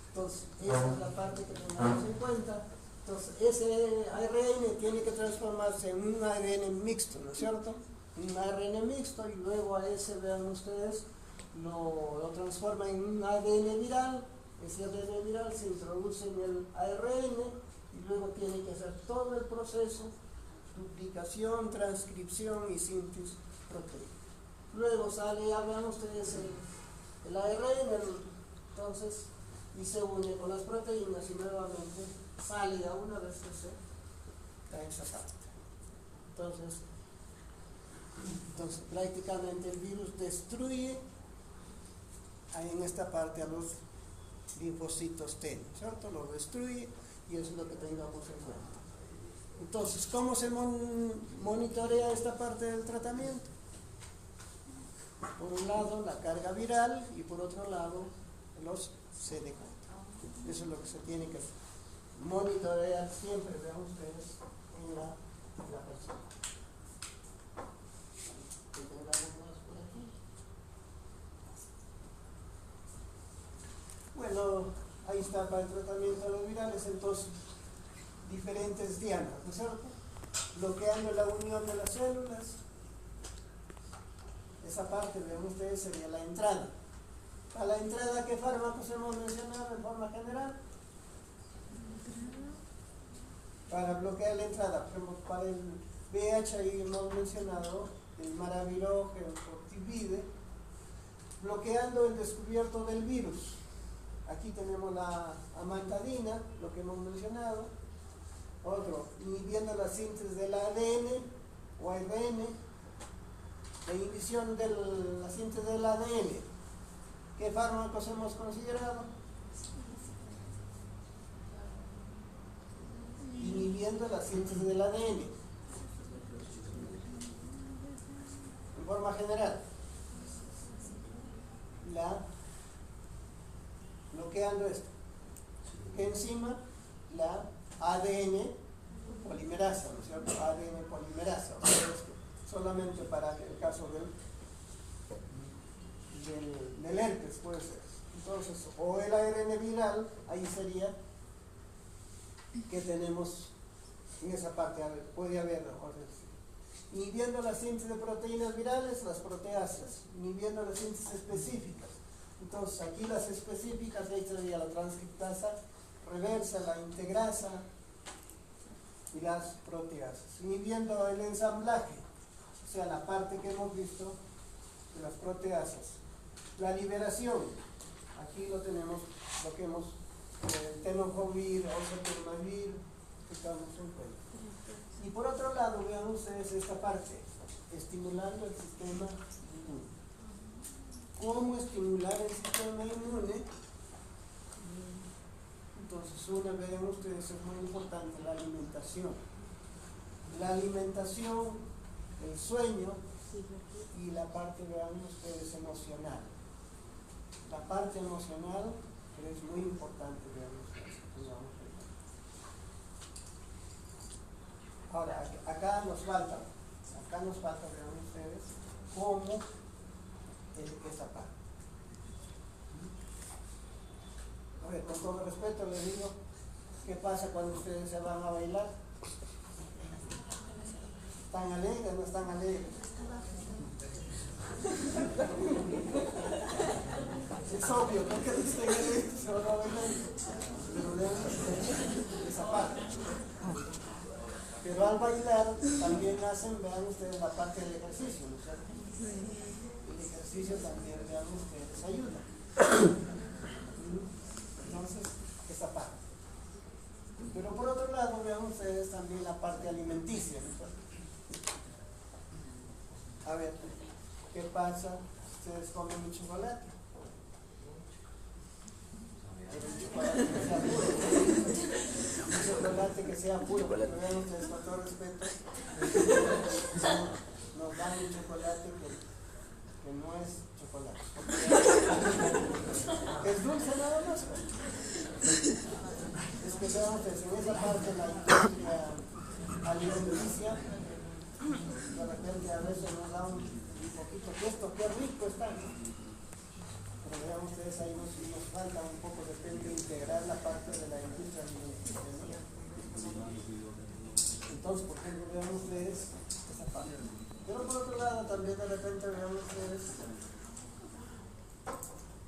Entonces, esa es la parte que tengamos en cuenta. Entonces, ese ARN tiene que transformarse en un ARN mixto, ¿no es cierto? Un ARN mixto, y luego a ese, vean ustedes, lo transforma en un ADN viral. Ese ADN viral se introduce en el ARN y luego tiene que hacer todo el proceso: duplicación, transcripción y síntesis proteica. Luego sale, ya vean ustedes, el ARN, entonces, y se une con las proteínas y nuevamente sale a una vez que se da esa parte. Entonces prácticamente el virus destruye en esta parte a los linfocitos T, ¿cierto? Los destruye y eso es lo que tengamos en cuenta. Entonces, ¿cómo se monitorea esta parte del tratamiento? Por un lado, la carga viral y por otro lado, los CD4. Eso es lo que se tiene que monitorear siempre, vean ustedes, en la persona. Bueno, ahí está para el tratamiento de los virales, entonces, diferentes dianas, ¿no es cierto? Bloqueando la unión de las células. Esa parte, vean ustedes, sería la entrada. A la entrada, ¿qué fármacos hemos mencionado en forma general? Para bloquear la entrada, por ejemplo, para el VIH ahí hemos mencionado el Maraviroc, el Fortivide, bloqueando el descubierto del virus. Aquí tenemos la amantadina, lo que hemos mencionado. Otro, inhibiendo la síntesis del ADN o ARN, la inhibición de la síntesis del ADN. ¿Qué fármacos hemos considerado? Inhibiendo la síntesis del ADN. En forma general, bloqueando esto. ¿Qué enzima? La ADN polimerasa, ¿no es cierto? ADN polimerasa, o sea, es solamente para el caso del herpes puede ser. Entonces, o el ARN viral, ahí sería que tenemos en esa parte, puede haber, mejor decir, inhibiendo la síntesis de proteínas virales, las proteasas, inhibiendo las síntesis específicas. Entonces, aquí las específicas, ahí sería la transcriptasa reversa, la integrasa y las proteasas. Inhibiendo el ensamblaje, o sea, la parte que hemos visto de las proteasas. La liberación, aquí lo tenemos, lo que hemos, tenofovir, oseltamivir, que estamos en cuenta. Y por otro lado, vean ustedes esta parte, estimulando el sistema inmune. ¿Cómo estimular el sistema inmune? Entonces, una, vean ustedes, es muy importante, la alimentación. La alimentación, el sueño y la parte, vean ustedes, emocional. La parte emocional es muy importante, vean ustedes. Ahora, acá nos falta, vean ustedes, cómo esa parte. A ver, con todo respeto les digo, ¿qué pasa cuando ustedes se van a bailar? ¿Están alegres o no están alegres? Es obvio, ¿no? Que estén alegres, se van a bailar. Pero vean esa parte. Pero al bailar también hacen, vean ustedes, la parte del ejercicio, ¿no es cierto? El ejercicio también, vean ustedes, ayuda. Entonces, esa parte. Pero por otro lado, vean ustedes también la parte alimenticia, ¿no es cierto? A ver, ¿Qué pasa? Ustedes comen un chocolate. Un chocolate que sea puro, porque vean ustedes, con todo respeto, nos dan un chocolate que no es chocolate, es dulce nada más. Es que vean ustedes, en esa parte de la industria alimenticia, de repente a veces nos da un poquito de esto, qué rico está, ¿no? Pero vean ustedes, ahí nos falta un poco de repente integrar la parte de la industria alimenticia, ¿no? Entonces, por ejemplo, vean ustedes esa parte. Pero por otro lado, también de repente vean ustedes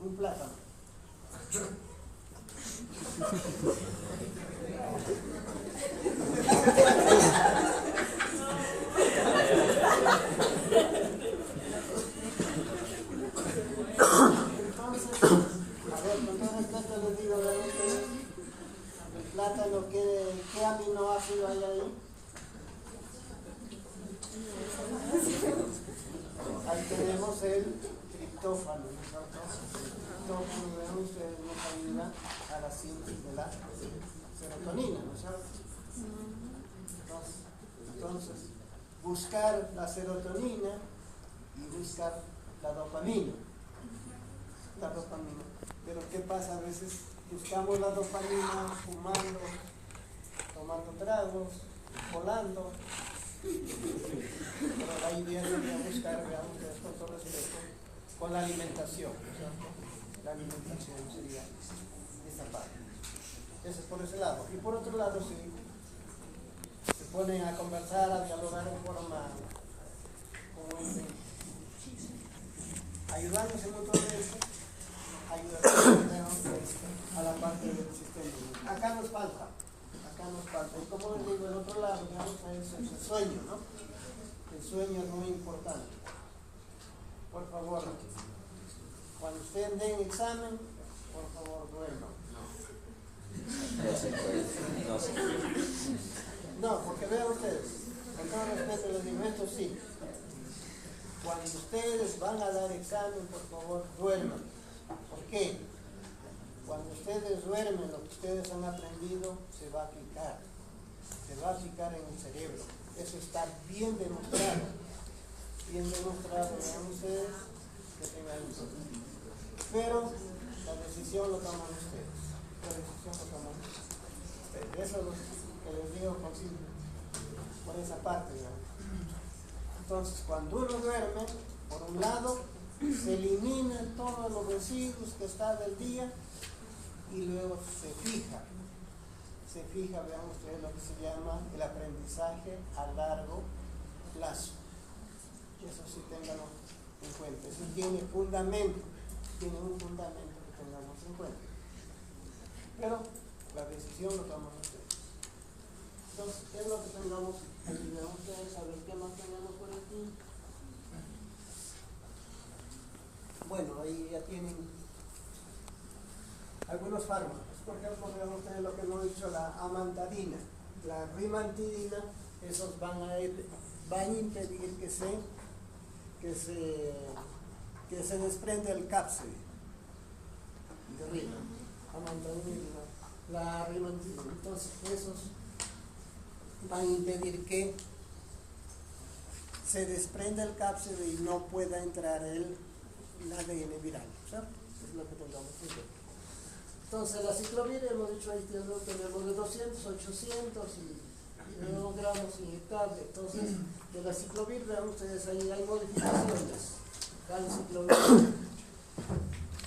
un plátano. Plátano, ¿qué aminoácido hay ahí? Ahí tenemos el triptófano, ¿no es cierto? El triptófano, vean ustedes, nos ayuda a la síntesis de la serotonina, ¿no es cierto? Entonces, buscar la serotonina y buscar la dopamina. La dopamina. Pero ¿qué pasa? A veces buscamos la dopamina fumando, tomando tragos, volando. Pero la idea sería buscar, veamos ustedes con todo respeto, con la alimentación, ¿cierto? La alimentación sería esa parte. Eso es por ese lado. Y por otro lado, si se ponen a conversar, a dialogar en forma como ese, ayudándose mutuamente, ayudar a la parte del sistema. Acá nos falta. Y como les digo, el otro lado, digamos, es el sueño, ¿no? El sueño es muy importante. Por favor, cuando ustedes den examen, por favor, duerman. No, porque vean ustedes, con todo respeto les digo, esto sí. Cuando ustedes van a dar examen, por favor, duerman. ¿Por qué? Cuando ustedes duermen, lo que ustedes han aprendido se va a aplicar. Se va a aplicar en el cerebro. Eso está bien demostrado. Bien demostrado, vean ustedes, que tengan eso. Pero la decisión lo toman ustedes. La decisión lo toman ustedes. Eso es lo que les digo por esa parte, digamos. Entonces, cuando uno duerme, por un lado, se eliminan todos los residuos que están del día y luego se fija, vean ustedes lo que se llama el aprendizaje a largo plazo. Eso sí ténganlo en cuenta. Eso tiene un fundamento que tengamos en cuenta. Pero la decisión lo toman ustedes. Entonces, ¿qué es lo que tengamos? Vean ustedes a ver qué más tenemos por aquí. Bueno, ahí ya tienen algunos fármacos. Por ejemplo, vean ustedes lo que hemos dicho, la amantadina, la rimantidina, esos van a impedir que se desprende el cápside de rima. Amantadina, la rimantidina. Entonces, esos van a impedir que se desprenda el cápside y no pueda entrar el ADN viral, ¿cierto? Es lo que tengamos en cuenta. Entonces, la ciclovir, hemos dicho ahí, tenemos de 200, 800 y de 2 gramos inyectable. Entonces, de la ciclovir, vean ustedes, ahí hay modificaciones. Acá la ciclovir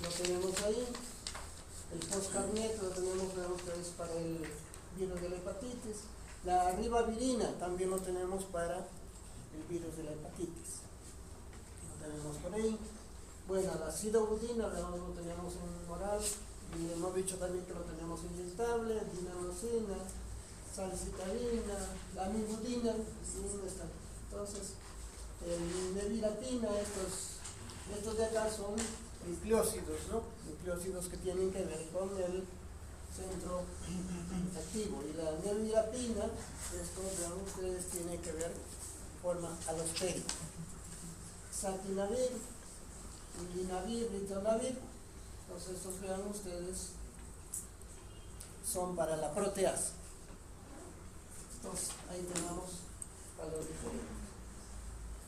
lo tenemos ahí. El foscarnet lo tenemos, vean ustedes, para el virus de la hepatitis. La ribavirina también lo tenemos para el virus de la hepatitis. Lo tenemos por ahí. Bueno, la sidobudina lo tenemos en oral. Y hemos dicho también que lo tenemos inyectable, dinamicina, salcitarina, la amibudina, entonces el nevirapina, estos de acá son nucleósidos, ¿no? Nucleósidos que tienen que ver con el centro activo. Y la nevirapina, esto vean ustedes, tiene que ver de forma alostérica. saquinavir, linavir, ritonavir. Entonces estos, vean ustedes, son para la proteasa. Entonces ahí tenemos a los diferentes.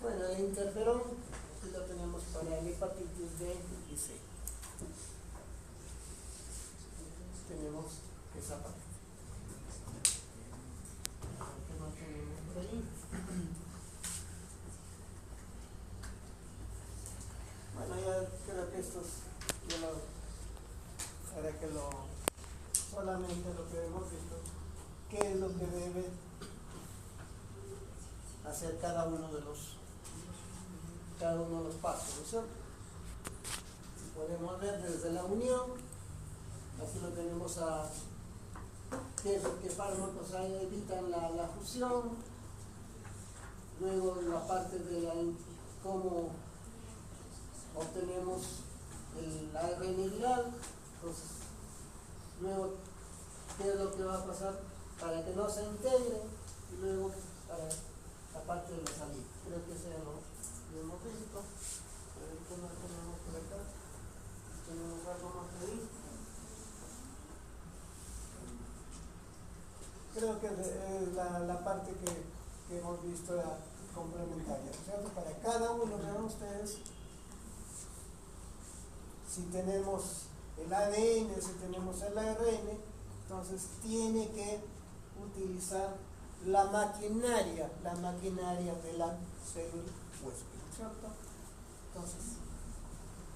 Bueno, el interferón, aquí lo tenemos para la hepatitis B y C. Tenemos esa parte. ¿Qué más tenemos por ahí? Bueno, ya creo que estos, para que solamente lo que hemos visto, qué es lo que debe hacer cada uno de los pasos, ¿no es cierto? Si podemos ver desde la unión, así lo tenemos a qué fármacos evitan la fusión, luego la parte de cómo obtenemos el ARN viral, entonces luego qué es lo que va a pasar para que no se integre y luego para la parte de la salida. Creo que ese lo hemos visto. A ver qué más tenemos por acá. Tenemos algo más por ahí. Creo que es la parte que hemos visto la complementaria, ¿cierto? Para cada uno, vean ustedes, si tenemos el ADN, si tenemos el ARN, entonces tiene que utilizar la maquinaria de la célula huésped, ¿cierto? Entonces,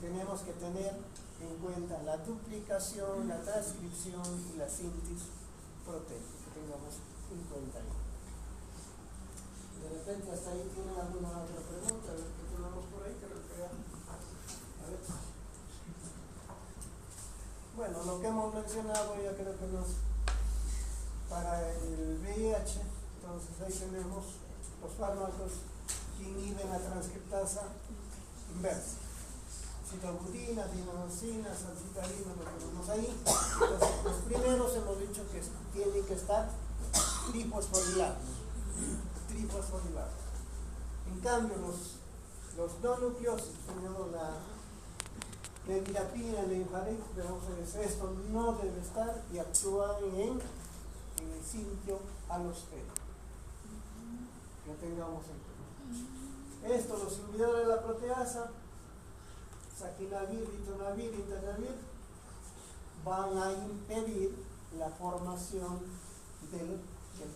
tenemos que tener en cuenta la duplicación, la transcripción y la síntesis proteica, que tengamos en cuenta ahí. De repente hasta ahí tienen alguna otra pregunta, a ver qué tenemos por ahí, que lo vea. A ver. Bueno, lo que hemos mencionado ya creo que nos para el VIH, entonces ahí tenemos los fármacos que inhiben la transcriptasa inversa. Citobudina, dinosina, salcitarina, lo tenemos ahí. Entonces, los primeros hemos dicho que tienen que estar trifosforilados. En cambio, los no nucleósidos, tenemos la nevirapina, la infaric, esto no debe estar y actúan en el sitio alostero. Que tengamos en cuenta. Esto, los inhibidores de la proteasa, saquinavir, ritonavir, intenavir, van a impedir la formación del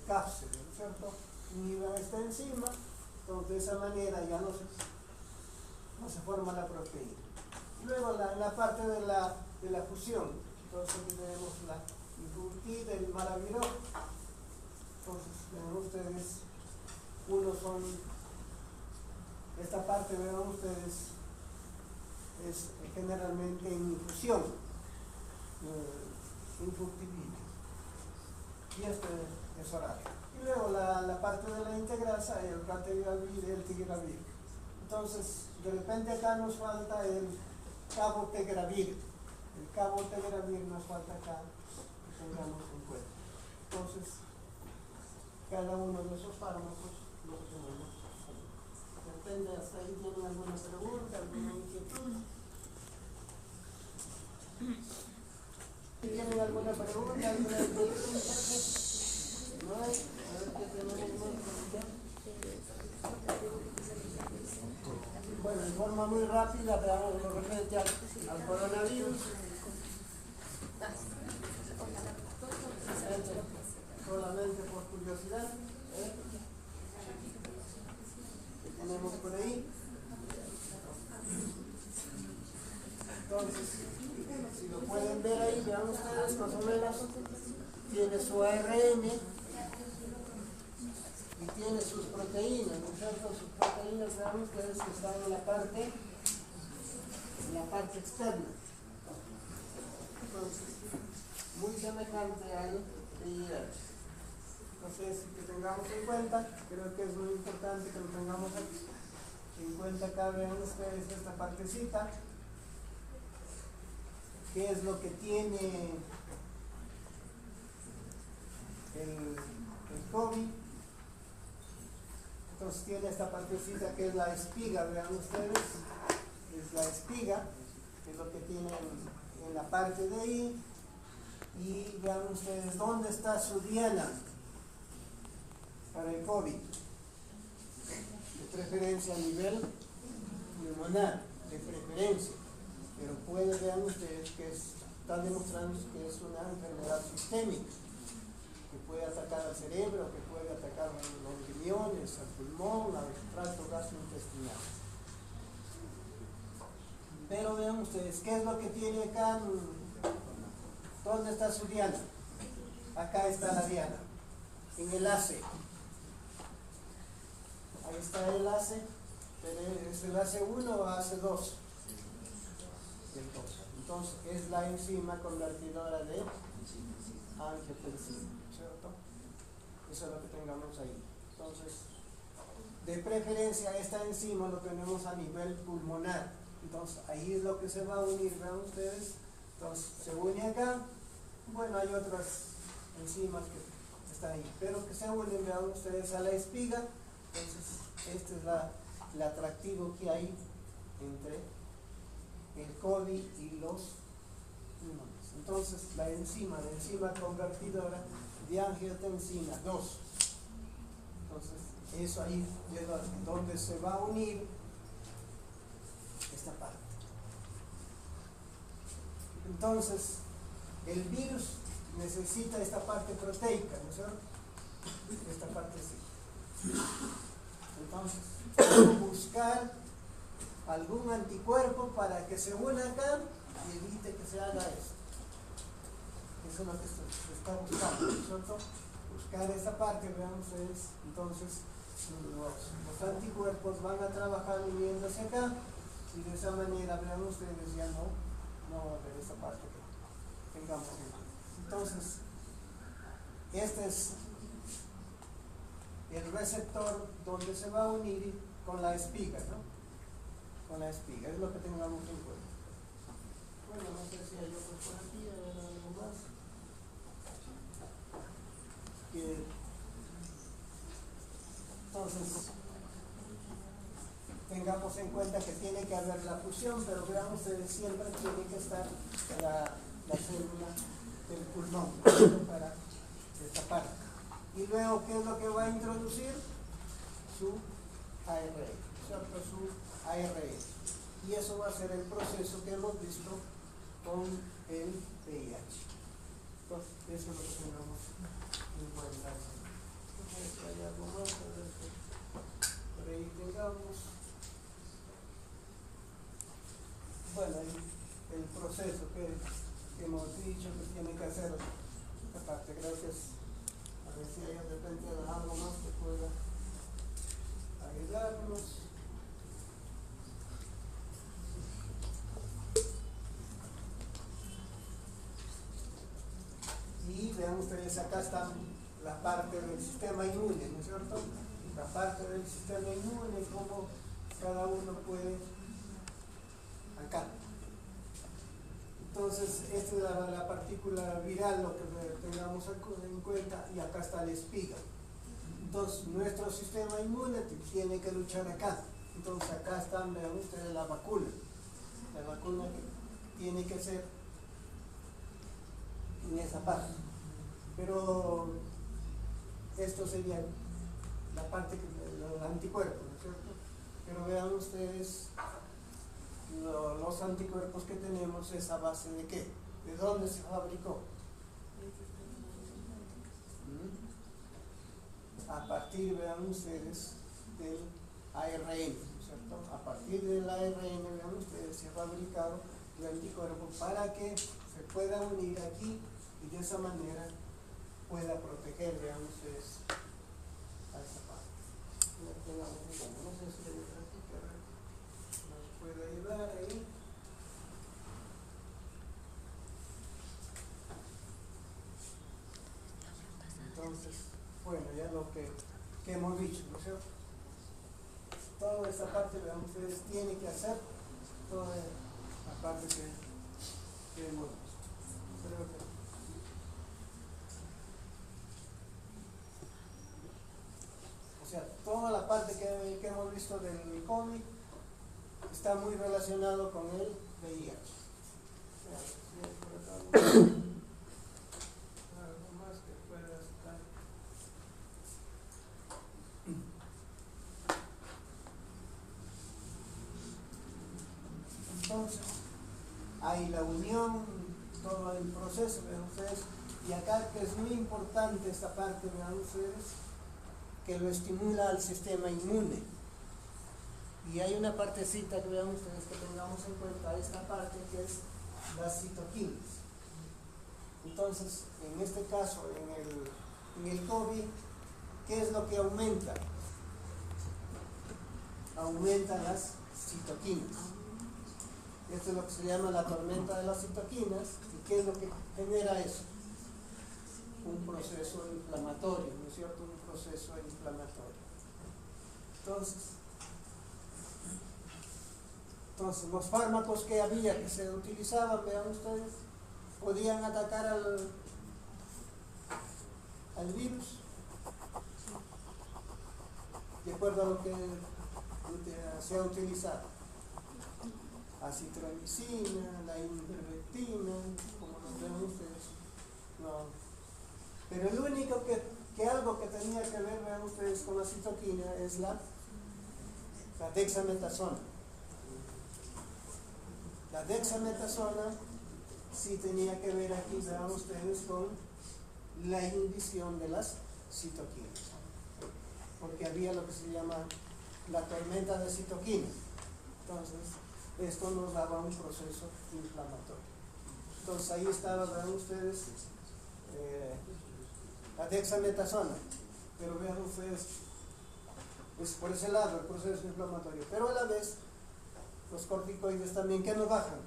cápside, ¿no es cierto? Inhiben esta enzima, entonces de esa manera ya no se forma la proteína. Luego la parte de la fusión, entonces aquí tenemos la infurtida, el maraviró. Entonces vean ustedes, unos son, esta parte vean ustedes, es generalmente en infusión, infructibilidad, y esto es oral. Y luego la parte de la integrasa, el rativiravir, el tigravir. Entonces, de repente acá nos falta el cabotegravir. El cabotegravir nos falta acá, que tengamos en cuenta. Entonces, cada uno de esos fármacos lo tenemos. Depende, hasta ahí tienen alguna pregunta, alguna inquietud. ¿Tienen alguna pregunta? ¿Alguna inquietud? ¿No hay? A ver qué tenemos más. Bueno, en forma muy rápida, veamos lo referente al coronavirus. Solamente por curiosidad. ¿Qué tenemos por ahí? Entonces, si lo pueden ver ahí, vean ustedes más o menos, tiene su ARN y tiene sus proteínas, ¿no es cierto? Sus proteínas, vean ustedes que están en la parte externa. Entonces, muy semejante al VIH. Entonces, que tengamos en cuenta, creo que es muy importante que lo tengamos en cuenta acá, vean ustedes esta partecita, qué es lo que tiene el COVID. Entonces tiene esta partecita que es la espiga, vean ustedes, es la espiga, que es lo que tiene en la parte de ahí. Y vean ustedes dónde está su diana para el COVID. De preferencia a nivel pulmonar, de preferencia. Pero puede, vean ustedes, que está demostrando que es una enfermedad sistémica, que puede atacar al cerebro, que puede atacar a los riñones, al pulmón, al tracto gastrointestinal. Pero vean ustedes, ¿qué es lo que tiene acá? ¿Dónde está su diana? Acá está la diana, en el ACE. Ahí está el ACE, ¿es el AC1 o AC2? Entonces es la enzima convertidora de angiotensina, ¿cierto? Eso es lo que tengamos ahí. Entonces, de preferencia esta enzima lo tenemos a nivel pulmonar. Entonces ahí es lo que se va a unir, vean ustedes. Entonces se une acá. Bueno, hay otras enzimas que están ahí, pero que se unen, vean ustedes, a la espiga. Entonces este es el atractivo que hay entre el COVID y los pulmones. Entonces la enzima convertidora de angiotensina 2. Entonces eso ahí es donde se va a unir esta parte. Entonces el virus necesita esta parte proteica, ¿no es cierto? Esta parte sí. Entonces buscar algún anticuerpo para que se una acá y evite que se haga esto. Eso es lo que se está buscando, ¿no es cierto? Buscar esa parte, vean ustedes. Entonces los anticuerpos van a trabajar uniéndose acá y de esa manera, vean ustedes, ya no va a haber esa parte que tengamos en cuenta. Entonces este es el receptor donde se va a unir con la espiga, ¿no? Con la espiga, es lo que tengamos en cuenta. Bueno, no sé si hay otro por aquí, a ver algo más. Entonces, tengamos en cuenta que tiene que haber la fusión, pero vean ustedes, siempre tiene que estar la célula del pulmón para esta parte. Y luego, ¿qué es lo que va a introducir? Su ARN, ¿cierto? Su ARN. Y eso va a ser el proceso que hemos visto con el VIH. Entonces, eso es lo que tengamos en cuenta. Entonces, hay algo más, a ver si por ahí tengamos. Bueno, el proceso que hemos dicho que tiene que hacer esta parte. Gracias. A ver si hay de repente algo más que pueda ayudarnos. Y vean ustedes, acá está la parte del sistema inmune, ¿no es cierto? La parte del sistema inmune, como cada uno puede acá. Entonces, esta es la partícula viral, lo que tengamos en cuenta, y acá está la espiga. Entonces, nuestro sistema inmune tiene que luchar acá. Entonces, acá están, vean ustedes, la vacuna. La vacuna que tiene que ser en esa parte. Pero esto sería la parte que los anticuerpos, ¿no es cierto? Pero vean ustedes, los anticuerpos que tenemos es a base de ¿qué? ¿De dónde se fabricó? A partir, vean ustedes, del ARN, ¿no es cierto? A partir del ARN, vean ustedes, se ha fabricado el anticuerpo para que se pueda unir aquí y de esa manera pueda proteger, vean ustedes, a esa parte. No sé si hay otra aquí que nos puede ayudar ahí. Entonces, bueno, ya lo que hemos dicho, ¿no es cierto? Toda esta parte, vean ustedes, tiene que hacer toda la parte que hemos visto. Creo que sea, toda la parte que hemos visto del COVID está muy relacionado con el VIH. Algo más que pueda estar. Entonces, hay la unión, todo el proceso, vean ustedes, y acá que es muy importante esta parte, vean ustedes, que lo estimula al sistema inmune. Y hay una partecita que vean ustedes que tengamos en cuenta, esta parte que es las citoquinas. Entonces, en este caso, en el COVID, ¿qué es lo que aumenta? Aumentan las citoquinas. Esto es lo que se llama la tormenta de las citoquinas. ¿Y qué es lo que genera eso? Un proceso inflamatorio, ¿no es cierto? Un proceso inflamatorio. Entonces los fármacos que había, que se utilizaban, vean ustedes, podían atacar al virus, de acuerdo a lo que se ha utilizado. Acitromicina, la ivermectina, como lo ven ustedes. No. Pero el único que algo que tenía que ver, vean ustedes, con la citoquina es la dexametasona. La dexametasona sí tenía que ver aquí, vean ustedes, con la inhibición de las citoquinas, porque había lo que se llama la tormenta de citoquinas. Entonces, esto nos daba un proceso inflamatorio. Entonces, ahí estaba, vean ustedes, la dexametasona, pero vean ustedes, es por ese lado el proceso inflamatorio, pero a la vez los corticoides también, ¿qué nos bajan?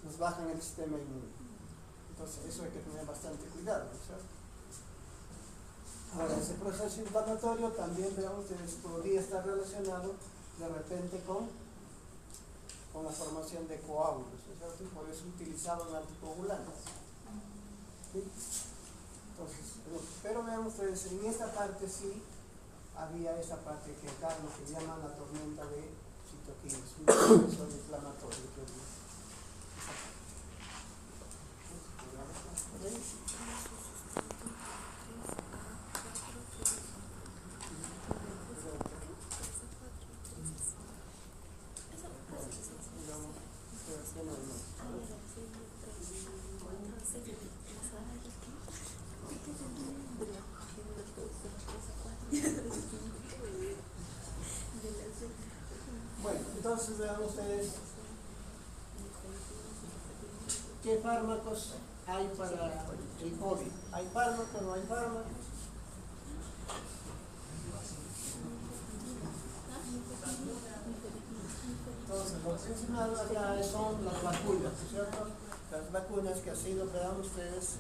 Nos bajan el sistema inmune. Entonces eso hay que tener bastante cuidado, ¿no es cierto? Ahora, ese proceso inflamatorio también, vean ustedes, podría estar relacionado de repente con la formación de coágulos, ¿no es cierto? Y por eso utilizaban anticoagulantes. ¿Sí? Entonces, pero vean ustedes, en esta parte sí había esa parte que acá lo que llaman la tormenta de citoquinas, un proceso inflamatorio. Bueno, entonces vean ustedes qué fármacos hay para el COVID. ¿Hay fármacos? ¿No hay fármacos? Entonces, lo principal acá son las vacunas, ¿cierto? Las vacunas que ha sido, vean ustedes,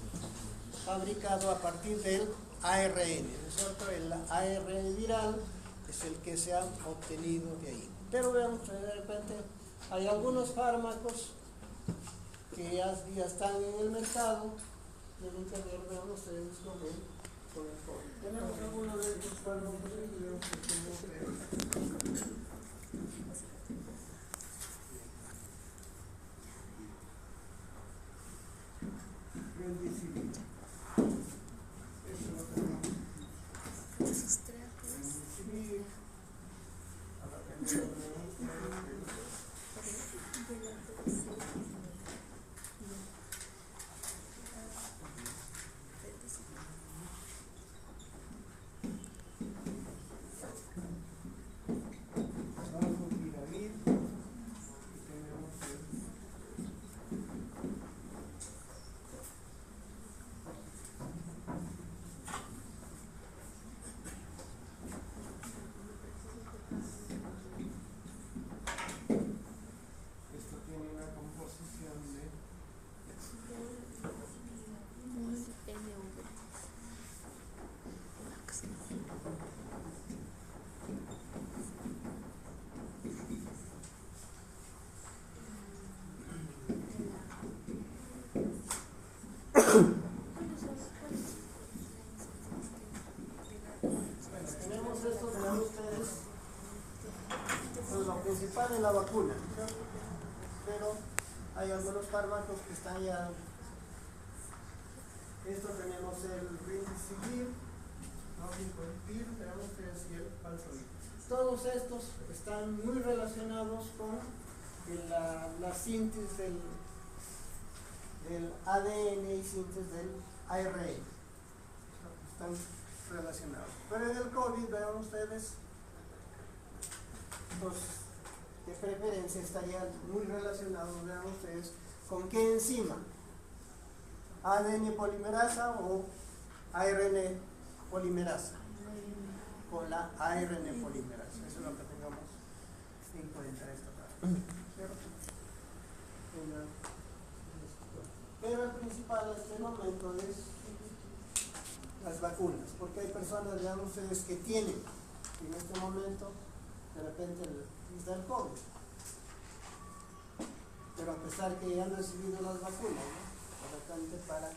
fabricado a partir del ARN, ¿no es cierto? El ARN viral es el que se ha obtenido de ahí. Pero vean ustedes, de repente, hay algunos fármacos que ya están en el mercado, deben que ver, vean ustedes, con el COVID. Tenemos algunos de estos fármacos que Remdesivir. Eso lo tenemos. Remdesivir. Ahora tenemos esto tiene una Entonces lo principal es la vacuna, ¿cierto? Pero hay algunos fármacos que están ya. Esto tenemos el Remdesivir, ¿no? El tenemos que decir el Valsartan. Todos estos están muy relacionados con la síntesis del ADN y síntesis del ARN. Están relacionados. Pero en el COVID, vean ustedes, pues de preferencia estarían muy relacionados, vean ustedes, con qué enzima. ADN polimerasa o ARN polimerasa. Con la ARN polimerasa. Eso es lo que tengamos en cuenta esta parte. ¿Cierto? Pero el principal en este momento es las vacunas, porque hay personas, vean ustedes, que tienen en este momento de repente el COVID, pero a pesar que ya han recibido las vacunas, ¿no? De repente para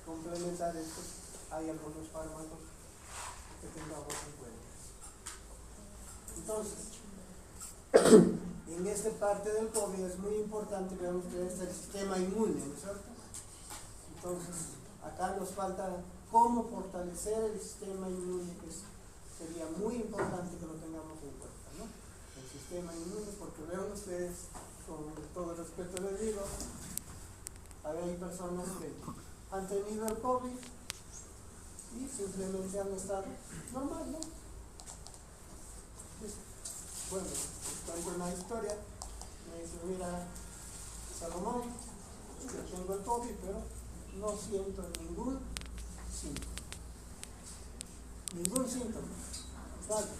complementar esto hay algunos fármacos que tengamos en cuenta. Entonces, en esta parte del COVID es muy importante, vean ustedes, el sistema inmune, ¿no es cierto? Entonces, acá nos falta cómo fortalecer el sistema inmune, que sería muy importante que lo tengamos en cuenta, ¿no? El sistema inmune, porque vean ustedes, con todo el respeto les digo, hay personas que han tenido el COVID y simplemente han estado normal, ¿no? Bueno, les cuento una historia. Me dice, mira, Salomón, yo tengo el COVID, pero no siento ningún síntoma. Ningún síntoma. ¿Vale?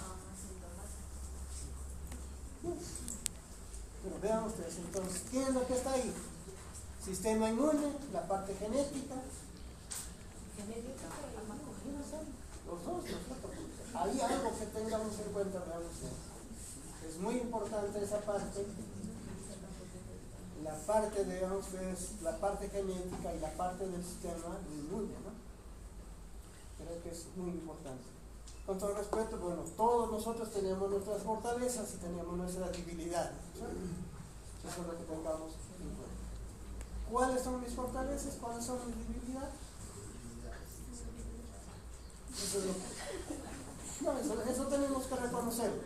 Pero vean ustedes, entonces, ¿qué es lo que está ahí? Sistema inmune, la parte genética. Los dos, hay algo que tengamos en cuenta, vean ustedes. Es muy importante esa parte, la parte, digamos, es la parte genética y la parte del sistema inmune, ¿no? Creo que es muy importante. Con todo respeto, bueno, todos nosotros tenemos nuestras fortalezas y tenemos nuestras debilidades, ¿sí? Eso es lo que tengamos en cuenta. ¿Cuáles son mis fortalezas? ¿Cuáles son mis debilidades? Eso es lo que... No, eso tenemos que reconocerlo.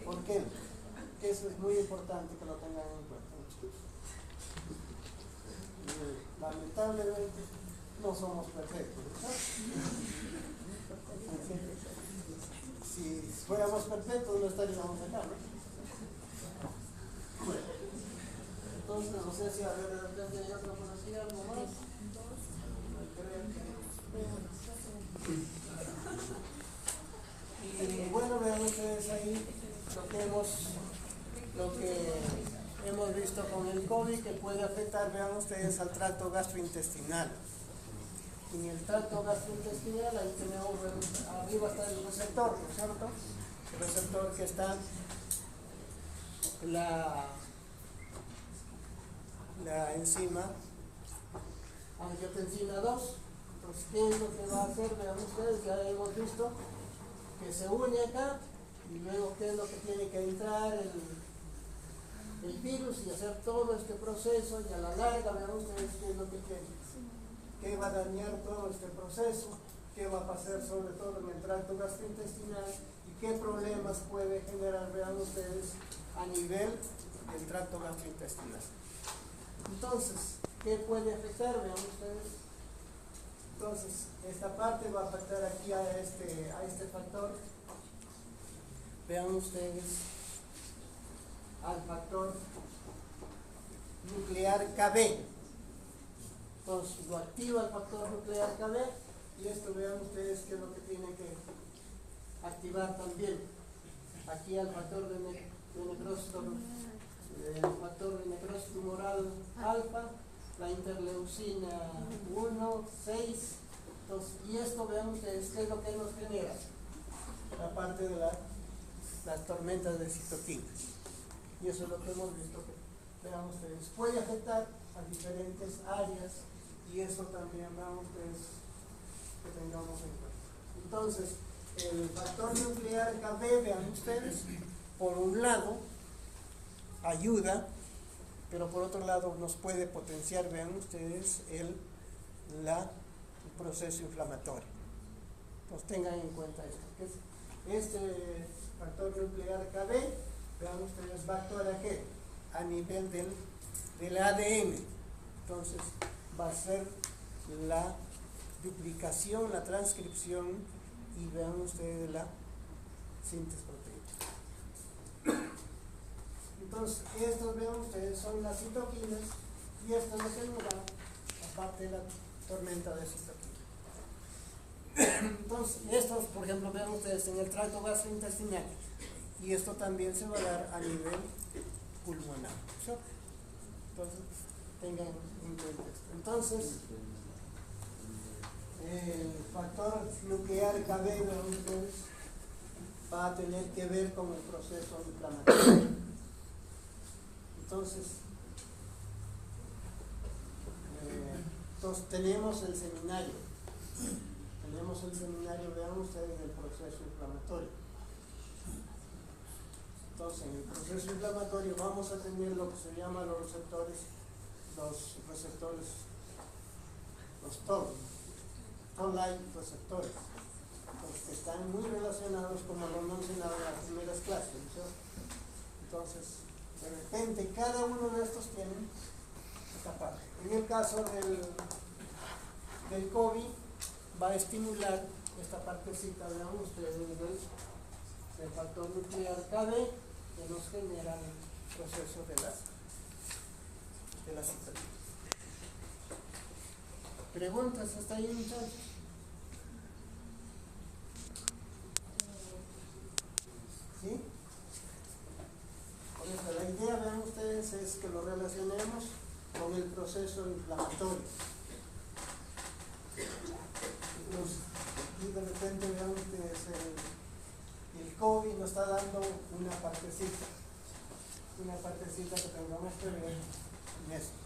¿Por qué? Eso es muy importante que lo tengan en cuenta. Lamentablemente no somos perfectos, ¿no? Si fuéramos perfectos no estaríamos acá, ¿no? Bueno, entonces no sé si a ver de repente hay otra por aquí, algo más. Y bueno, vean ustedes ahí lo que hemos visto con el COVID, que puede afectar, vean ustedes, al tracto gastrointestinal. En el tracto gastrointestinal ahí tenemos, arriba está el receptor, ¿no es cierto? El receptor que está la enzima angiotensina 2. Entonces, ¿qué es lo que va a hacer? Vean ustedes, ya hemos visto que se une acá y luego qué es lo que tiene que entrar el virus y hacer todo este proceso, y a la larga vean ustedes qué es lo que tiene. ¿Qué va a dañar todo este proceso? ¿Qué va a pasar sobre todo en el tracto gastrointestinal? ¿Y qué problemas puede generar, vean ustedes, a nivel del tracto gastrointestinal? Entonces, ¿qué puede afectar? Vean ustedes. Entonces, esta parte va a afectar aquí a este factor. Vean ustedes al factor nuclear KB. Entonces, lo activa el factor nuclear KB y esto vean ustedes qué es lo que tiene que activar también. Aquí al factor de necrosis, el factor de necrosis tumoral alfa, la interleucina 1, 6, entonces, y esto vean ustedes qué es lo que nos genera, la parte de las tormentas de citoquinas, y eso es lo que hemos visto que, vean ustedes, puede afectar a diferentes áreas, y eso también vean ustedes que tengamos en cuenta. Entonces, el factor nuclear KB, vean ustedes, por un lado ayuda, pero por otro lado nos puede potenciar, vean ustedes, el proceso inflamatorio. Entonces tengan en cuenta esto, que este factor nuclear KB, vean ustedes, va a actuar ¿a qué? A nivel del ADN. Entonces va a ser la duplicación, la transcripción y vean ustedes la síntesis proteica. Entonces estos, vean ustedes, son las citoquinas y esto es lo que nos da, aparte de la tormenta de citoquinas. Entonces estos, por ejemplo, vean ustedes en el tracto gastrointestinal y esto también se va a dar a nivel pulmonar, ¿cierto? Entonces tengan en cuenta esto. Entonces el factor nuclear KB, vean ustedes, va a tener que ver con el proceso inflamatorio. Entonces tenemos el seminario, vean ustedes, del proceso inflamatorio. Entonces en el proceso inflamatorio vamos a tener lo que se llama los receptores, los toll-like receptores, los que están muy relacionados, como lo mencionaba en las primeras clases, ¿no? Entonces de repente cada uno de estos tiene esta parte. En el caso del COVID va a estimular esta partecita, vean ustedes, del factor nuclear KB, que nos genera el proceso de las citoquinas. ¿Preguntas hasta ahí, muchachos? ¿Sí? Por eso la idea, vean ustedes, es que lo relacionemos con el proceso inflamatorio. Entonces, aquí de repente vean ustedes el COVID nos está dando una partecita que tengamos que ver en esto.